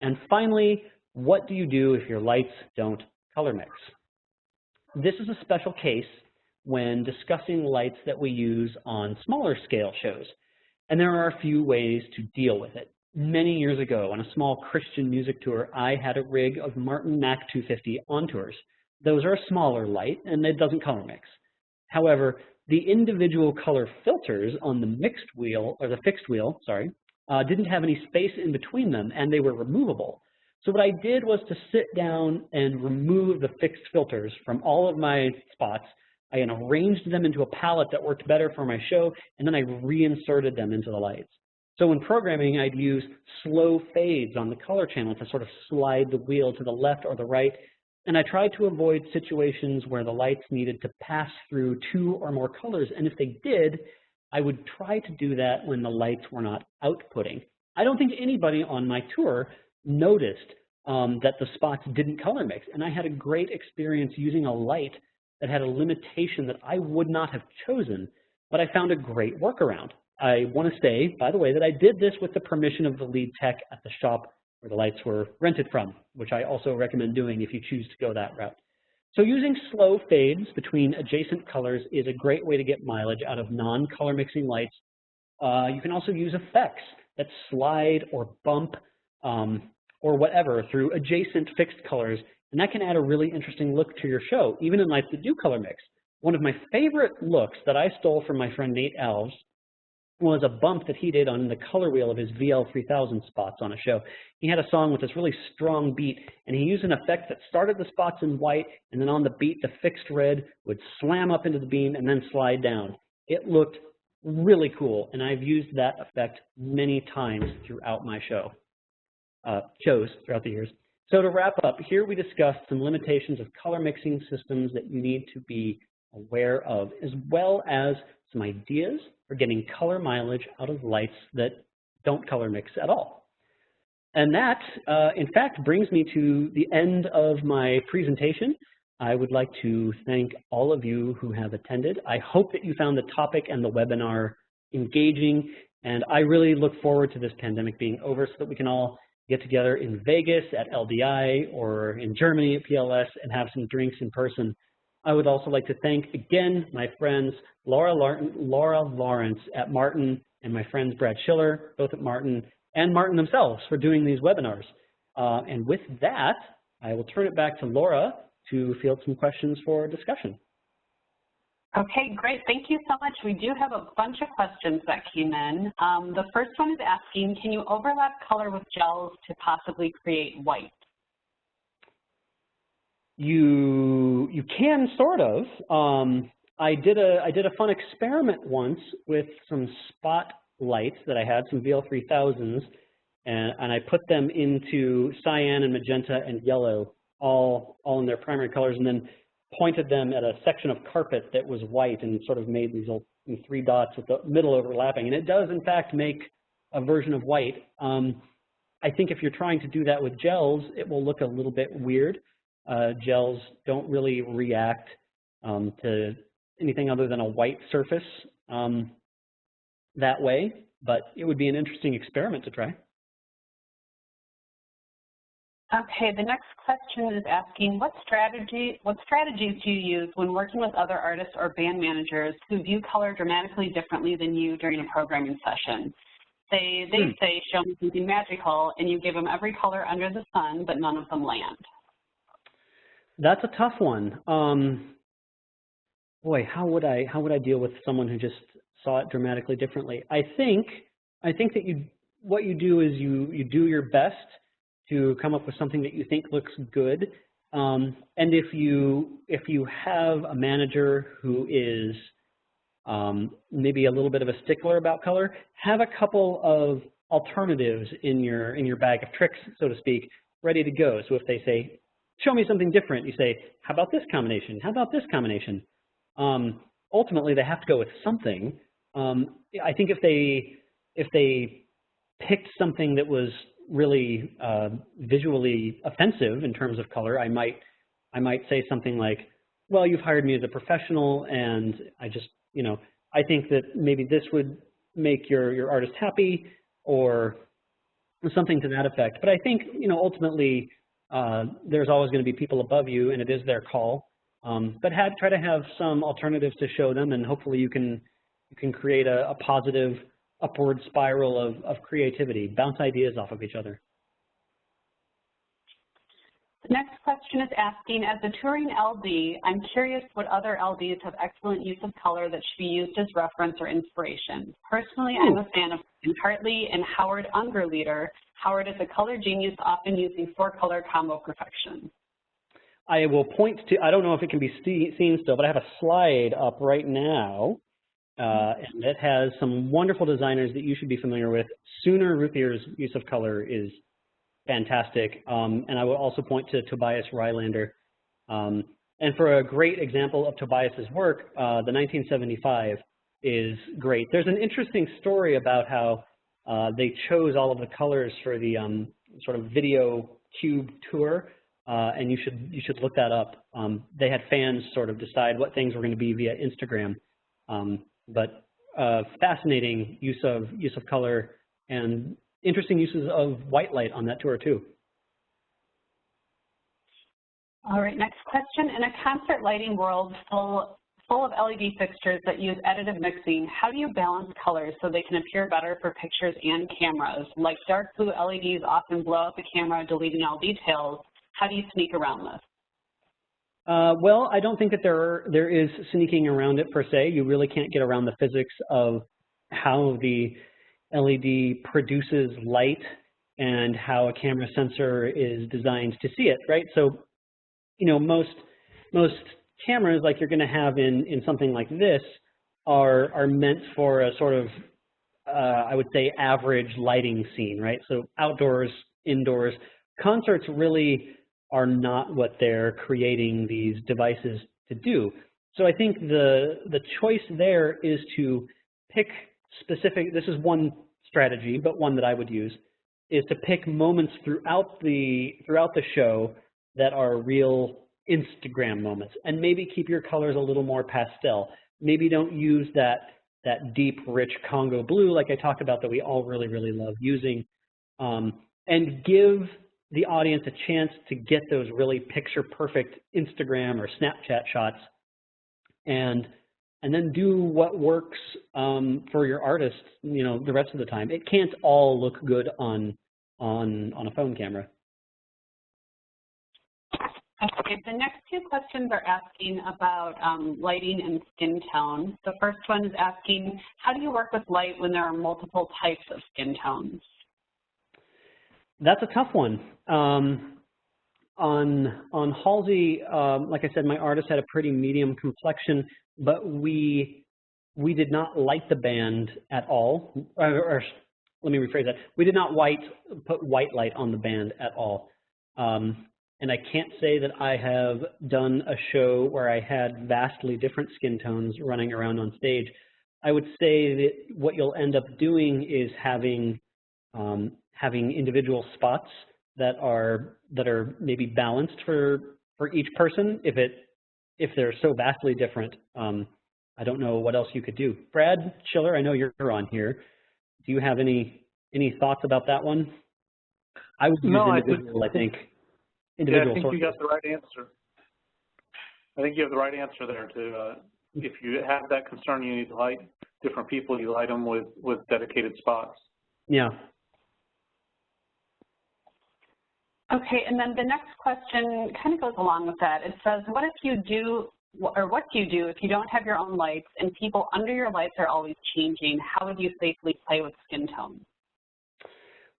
And finally, what do you do if your lights don't color mix? This is a special case when discussing lights that we use on smaller scale shows. And there are a few ways to deal with it. Many years ago, on a small Christian music tour, I had a rig of Martin Mac 250 on tours. Those are a smaller light, and it doesn't color mix. However, the individual color filters on the mixed wheel, or the fixed wheel, sorry, didn't have any space in between them, and they were removable. So what I did was to sit down and remove the fixed filters from all of my spots. I arranged them into a palette that worked better for my show, and then I reinserted them into the lights. So in programming, I'd use slow fades on the color channel to sort of slide the wheel to the left or the right, and I tried to avoid situations where the lights needed to pass through two or more colors, and if they did, I would try to do that when the lights were not outputting. I don't think anybody on my tour noticed that the spots didn't color mix, and I had a great experience using a light that had a limitation that I would not have chosen, but I found a great workaround. I want to say, by the way, that I did this with the permission of the lead tech at the shop where the lights were rented from, which I also recommend doing if you choose to go that route. So using slow fades between adjacent colors is a great way to get mileage out of non-color mixing lights. You can also use effects that slide or bump or whatever through adjacent fixed colors, and that can add a really interesting look to your show, even in lights that do color mix. One of my favorite looks that I stole from my friend Nate Alves was a bump that he did on the color wheel of his VL3000 spots on a show. He had a song with this really strong beat, and he used an effect that started the spots in white, and then on the beat, the fixed red would slam up into the beam and then slide down. It looked really cool, and I've used that effect many times throughout my shows throughout the years. So to wrap up, here we discussed some limitations of color mixing systems that you need to be aware of, as well as some ideas for getting color mileage out of lights that don't color mix at all. And that, in fact, brings me to the end of my presentation. I would like to thank all of you who have attended. I hope that you found the topic and the webinar engaging, and I really look forward to this pandemic being over so that we can all get together in Vegas at LDI or in Germany at PLS and have some drinks in person. I would also like to thank again my friends Laura Lawrence at Martin and my friends Brad Schiller, both at Martin, and Martin themselves for doing these webinars. And with that, I will turn it back to Laura to field some questions for discussion. Okay, great. Thank you so much. We do have a bunch of questions that came in. The first one is asking, can you overlap color with gels to possibly create white? You can sort of. I did a fun experiment once with some spotlights that I had, some VL3000s, and I put them into cyan and magenta and yellow, all in their primary colors, and then pointed them at a section of carpet that was white and sort of made these little 3 dots with the middle overlapping. And it does, in fact, make a version of white. I think if you're trying to do that with gels, it will look a little bit weird. Gels don't really react to anything other than a white surface that way, but it would be an interesting experiment to try. Okay, the next question is asking, what strategies do you use when working with other artists or band managers who view color dramatically differently than you during a programming session? They say, show me something magical, and you give them every color under the sun, but none of them land. That's a tough one. Boy, how would I deal with someone who just saw it dramatically differently? I think that what you do is you do your best to come up with something that you think looks good. And if you have a manager who is maybe a little bit of a stickler about color, have a couple of alternatives in your bag of tricks, so to speak, ready to go. So if they say, show me something different, you say, how about this combination? How about this combination? Ultimately, they have to go with something. I think if they picked something that was really visually offensive in terms of color, I might say something like, well, you've hired me as a professional, and I just, I think that maybe this would make your artist happy, or something to that effect. But I think, ultimately, there's always going to be people above you, and it is their call. But try to have some alternatives to show them, and hopefully you can create a positive upward spiral of creativity, bounce ideas off of each other. The next question is asking, as a touring LD, I'm curious what other LDs have excellent use of color that should be used as reference or inspiration. Personally, I'm a fan of Hartley and Howard Ungerleider. Howard is a color genius, often using 4-color combo perfection. I will point to, I don't know if it can be seen still, but I have a slide up right now, and it has some wonderful designers that you should be familiar with. Sooner Ruthier's use of color is fantastic, and I will also point to Tobias Rylander. And for a great example of Tobias's work, the 1975 is great. There's an interesting story about how they chose all of the colors for the sort of video cube tour. And you should look that up. They had fans sort of decide what things were going to be via Instagram, but fascinating use of color and interesting uses of white light on that tour too. All right, next question. In a concert lighting world full of LED fixtures that use additive mixing, how do you balance colors so they can appear better for pictures and cameras? Like dark blue LEDs often blow out the camera, deleting all details. How do you sneak around this? Well, I don't think that there is sneaking around it per se. You really can't get around the physics of how the LED produces light and how a camera sensor is designed to see it, right? So, most cameras, like you're going to have in something like this, are meant for a sort of, I would say, average lighting scene, right? So outdoors, indoors. Concerts really are not what they're creating these devices to do. So I think the choice there is to pick specific, this is one strategy, but one that I would use, is to pick moments throughout the show that are real Instagram moments, and maybe keep your colors a little more pastel. Maybe don't use that deep, rich Congo blue like I talked about that we all really, really love using, and give the audience a chance to get those really picture-perfect Instagram or Snapchat shots, and then do what works for your artist, the rest of the time. It can't all look good on a phone camera. Okay, the next 2 questions are asking about lighting and skin tone. The first one is asking, how do you work with light when there are multiple types of skin tones? That's a tough one. On Halsey, like I said, my artist had a pretty medium complexion, but we did not light the band at all. Or let me rephrase that. We did not put white light on the band at all. And I can't say that I have done a show where I had vastly different skin tones running around on stage. I would say that what you'll end up doing is having individual spots that are maybe balanced for each person. If they're so vastly different, I don't know what else you could do. Brad Schiller, I know you're on here. Do you have any thoughts about that one? I would use individual, I think. Individual. Yeah, I think you got the right answer. I think you have the right answer there too. If you have that concern, you need to light different people. You light them with dedicated spots. Yeah. Okay, and then the next question kind of goes along with that. It says, what do you do if you don't have your own lights and people under your lights are always changing? How would you safely play with skin tones?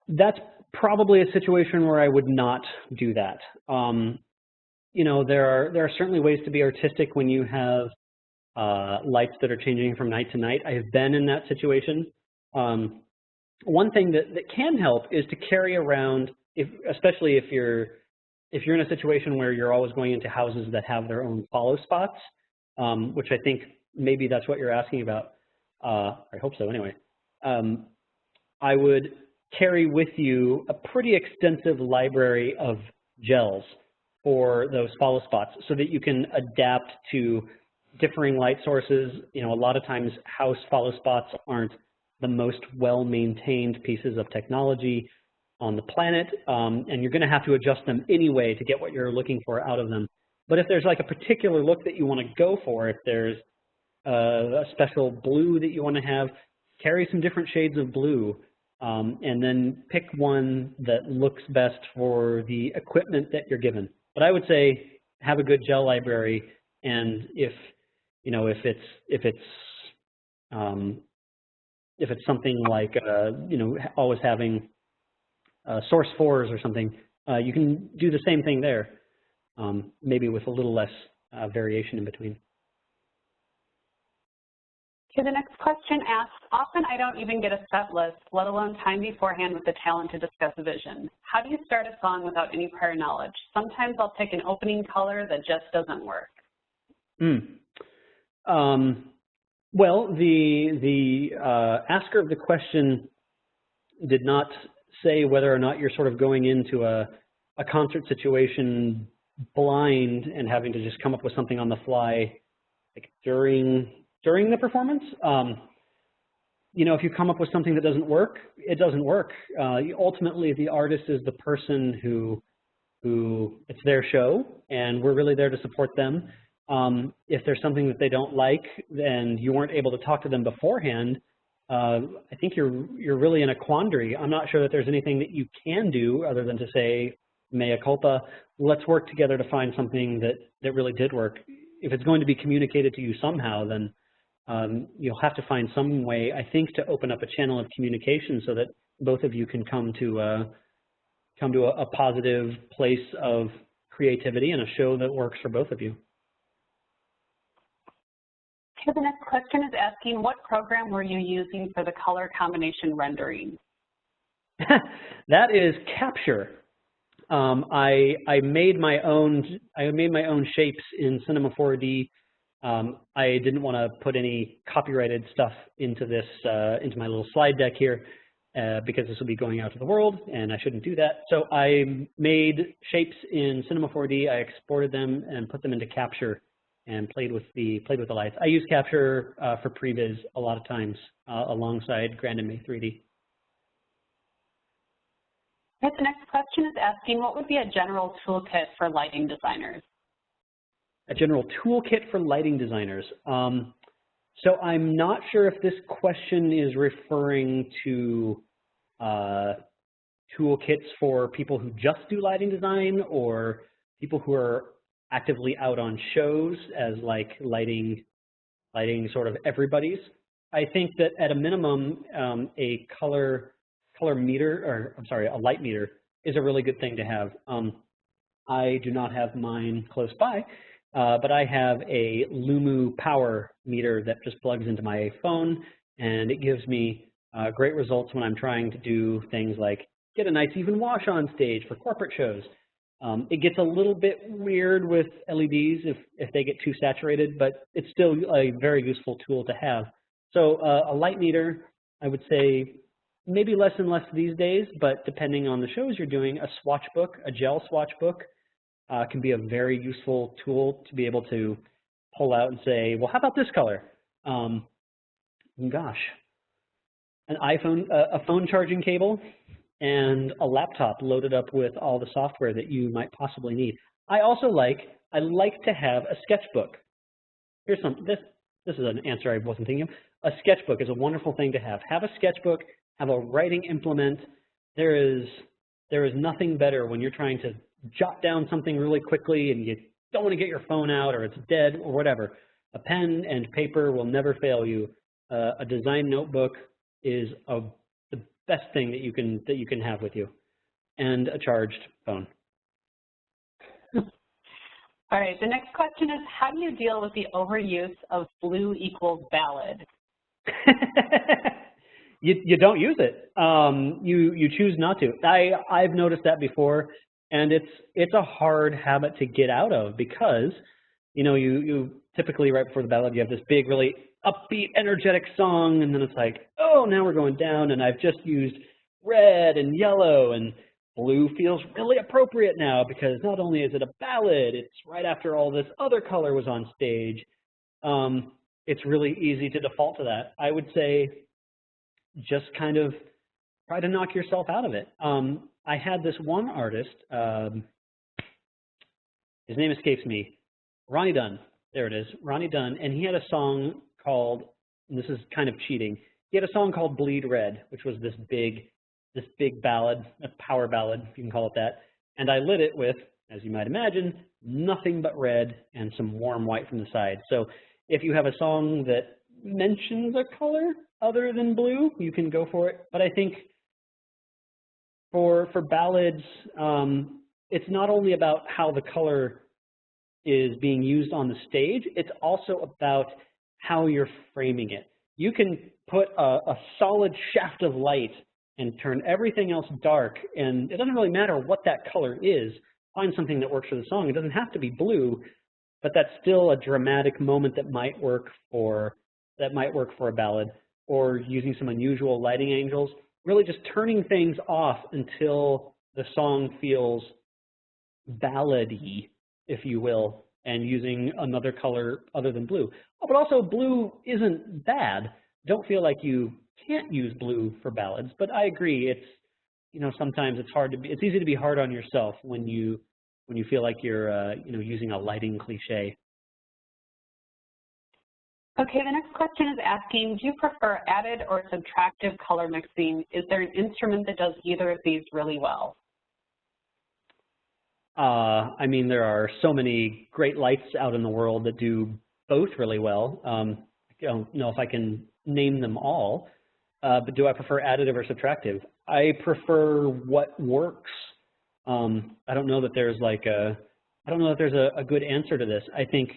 That's probably a situation where I would not do that. You know, there are certainly ways to be artistic when you have lights that are changing from night to night. I have been in that situation. One thing that can help is to carry around, especially if you're in a situation where you're always going into houses that have their own follow spots, which I think maybe that's what you're asking about. I hope so anyway. I would carry with you a pretty extensive library of gels for those follow spots so that you can adapt to differing light sources. You know, a lot of times house follow spots aren't the most well-maintained pieces of technology on the planet, and you're going to have to adjust them anyway to get what you're looking for out of them. But if there's like a particular look that you want to go for, if there's a special blue that you want to have, carry some different shades of blue. And then pick one that looks best for the equipment that you're given. But I would say have a good gel library, and if it's something like always having source 4s or something, you can do the same thing there, maybe with a little less variation in between. Okay, the next question asks, often I don't even get a set list, let alone time beforehand with the talent to discuss a vision. How do you start a song without any prior knowledge? Sometimes I'll pick an opening color that just doesn't work. Well, the asker of the question did not say whether or not you're sort of going into a concert situation blind and having to just come up with something on the fly, like during the performance. You know, if you come up with something that doesn't work, it doesn't work. Ultimately, the artist is the person who it's their show, and we're really there to support them. If there's something that they don't like, and you weren't able to talk to them beforehand, I think you're really in a quandary. I'm not sure that there's anything that you can do other than to say, mea culpa, let's work together to find something that really did work. If it's going to be communicated to you somehow, then you'll have to find some way, I think, to open up a channel of communication so that both of you can come to a positive place of creativity and a show that works for both of you. Okay, the next question is asking, what program were you using for the color combination rendering? That is Capture. I made my own shapes in Cinema 4D. I didn't want to put any copyrighted stuff into this into my little slide deck here because this will be going out to the world, and I shouldn't do that. So I made shapes in Cinema 4D. I exported them and put them into Capture and played with the lights. I use Capture for previs a lot of times alongside Grandimate 3D. Okay, the next question is asking, what would be a general toolkit for lighting designers? A general toolkit for lighting designers. So I'm not sure if this question is referring to toolkits for people who just do lighting design or people who are actively out on shows as like lighting sort of everybody's. I think that at a minimum, a light meter is a really good thing to have. I do not have mine close by, but I have a Lumu power meter that just plugs into my phone, and it gives me great results when I'm trying to do things like get a nice even wash on stage for corporate shows. It gets a little bit weird with LEDs if they get too saturated, but it's still a very useful tool to have. So a light meter, I would say maybe less and less these days, but depending on the shows you're doing, a swatch book, a gel swatch book, can be a very useful tool to be able to pull out and say, well, how about this color? Gosh, an iPhone, a phone charging cable, and a laptop loaded up with all the software that you might possibly need. I like to have a sketchbook. Here's this is an answer I wasn't thinking of. A sketchbook is a wonderful thing to have. Have a sketchbook, have a writing implement. There is nothing better when you're trying to jot down something really quickly and you don't want to get your phone out or it's dead or whatever. A pen and paper will never fail you. A design notebook is the best thing that you can have with you, and a charged phone. All right, the next question is, how do you deal with the overuse of blue equals ballad? You don't use it. You choose not to. I've noticed that before, and it's a hard habit to get out of because, you know, you typically right before the ballad you have this big, really upbeat, energetic song, and then it's like, oh, now we're going down, and I've just used red and yellow, and blue feels really appropriate now because not only is it a ballad, it's right after all this other color was on stage. It's really easy to default to that. I would say just kind of try to knock yourself out of it. I had this one artist, his name escapes me, Ronnie Dunn. There it is, Ronnie Dunn, and he had a song called, and this is kind of cheating, he had a song called Bleed Red, which was this big ballad, a power ballad, if you can call it that, and I lit it with, as you might imagine, nothing but red and some warm white from the side. So if you have a song that mentions a color other than blue, you can go for it. But I think for ballads, it's not only about how the color is being used on the stage, it's also about how you're framing it. You can put a solid shaft of light and turn everything else dark, and it doesn't really matter what that color is. Find something that works for the song. It doesn't have to be blue, but that's still a dramatic moment that might work for a ballad, or using some unusual lighting angles, really just turning things off until the song feels ballady, if you will, and using another color other than blue. Oh, but also blue isn't bad. Don't feel like you can't use blue for ballads, but I agree, it's, you know, sometimes it's easy to be hard on yourself when you feel like you're you know, using a lighting cliche. Okay, the next question is asking, do you prefer added or subtractive color mixing? Is there an instrument that does either of these really well? I mean, there are so many great lights out in the world that do both really well. I don't know if I can name them all, but do I prefer additive or subtractive? I prefer what works. I don't know that there's a good answer to this. I think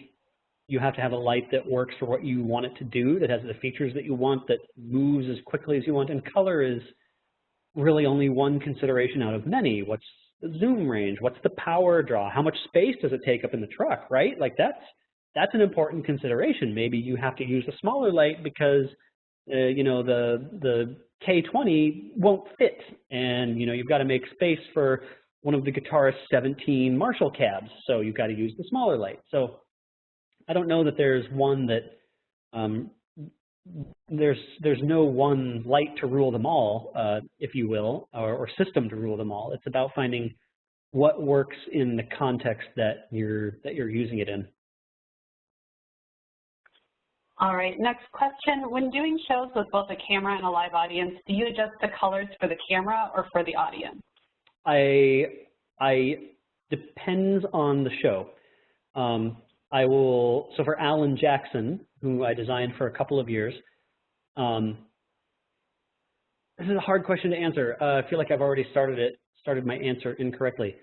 you have to have a light that works for what you want it to do, that has the features that you want, that moves as quickly as you want, and color is really only one consideration out of many. What's the zoom range? What's the power draw? How much space does it take up in the truck, right? Like that's an important consideration. Maybe you have to use a smaller light because you know, the K20 won't fit, and you know, you've got to make space for one of the guitarist's 17 Marshall cabs, so you've got to use the smaller light. So I don't know that there's one that there's no one light to rule them all, if you will, or system to rule them all. It's about finding what works in the context that you're using it in. All right, next question. When doing shows with both a camera and a live audience, do you adjust the colors for the camera or for the audience? I depends on the show. So for Alan Jackson, who I designed for a couple of years, this is a hard question to answer. I feel like I've already started my answer incorrectly.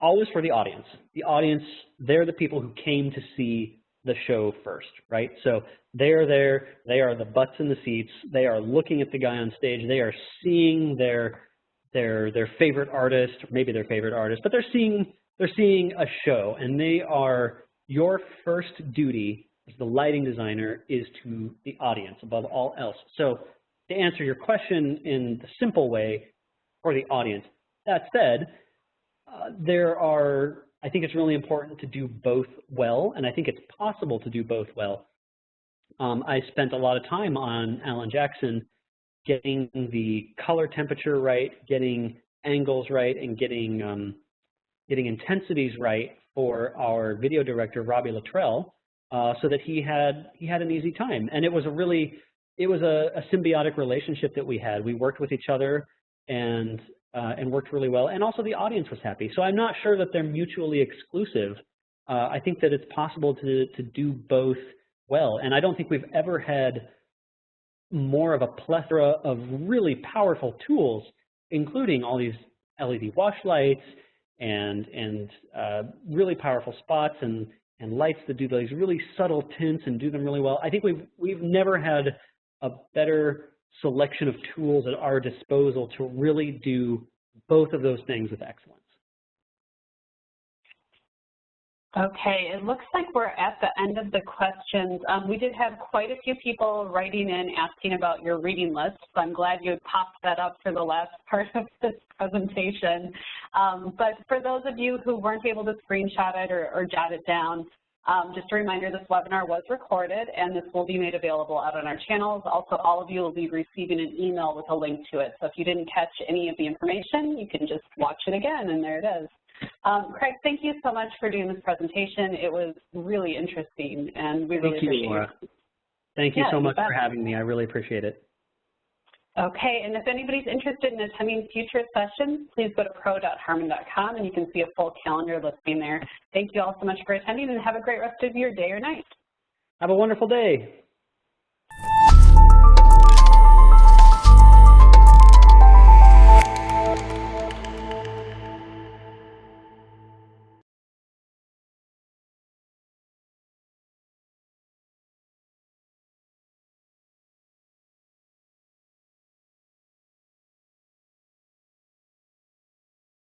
always for the audience. The audience, they're the people who came to see the show first, right? So they're there, they are the butts in the seats, they are looking at the guy on stage, they are seeing their favorite artist, or maybe their favorite artist, but they're seeing a show, and your first duty as the lighting designer is to the audience above all else. So to answer your question in the simple way, for the audience. That said, I think it's really important to do both well, and I think it's possible to do both well. I spent a lot of time on Alan Jackson getting the color temperature right, getting angles right, and getting intensities right for our video director, Robbie Luttrell, so that he had an easy time. And it was a symbiotic relationship that we had. We worked with each other and worked really well, and also the audience was happy. So I'm not sure that they're mutually exclusive. I think that it's possible to do both well, and I don't think we've ever had more of a plethora of really powerful tools, including all these LED wash lights and really powerful spots and lights that do these really subtle tints and do them really well. I think we've never had a better selection of tools at our disposal to really do both of those things with excellence. Okay, it looks like we're at the end of the questions. We did have quite a few people writing in asking about your reading list, so I'm glad you popped that up for the last part of this presentation. But for those of you who weren't able to screenshot it or jot it down, just a reminder, this webinar was recorded and this will be made available out on our channels. Also, all of you will be receiving an email with a link to it. So if you didn't catch any of the information, you can just watch it again, and there it is. Craig, thank you so much for doing this presentation. It was really interesting, and we really appreciate it. Laura. Thank you so much for having me. I really appreciate it. Okay, and if anybody's interested in attending future sessions, please go to pro.harman.com and you can see a full calendar listing there. Thank you all so much for attending, and have a great rest of your day or night. Have a wonderful day.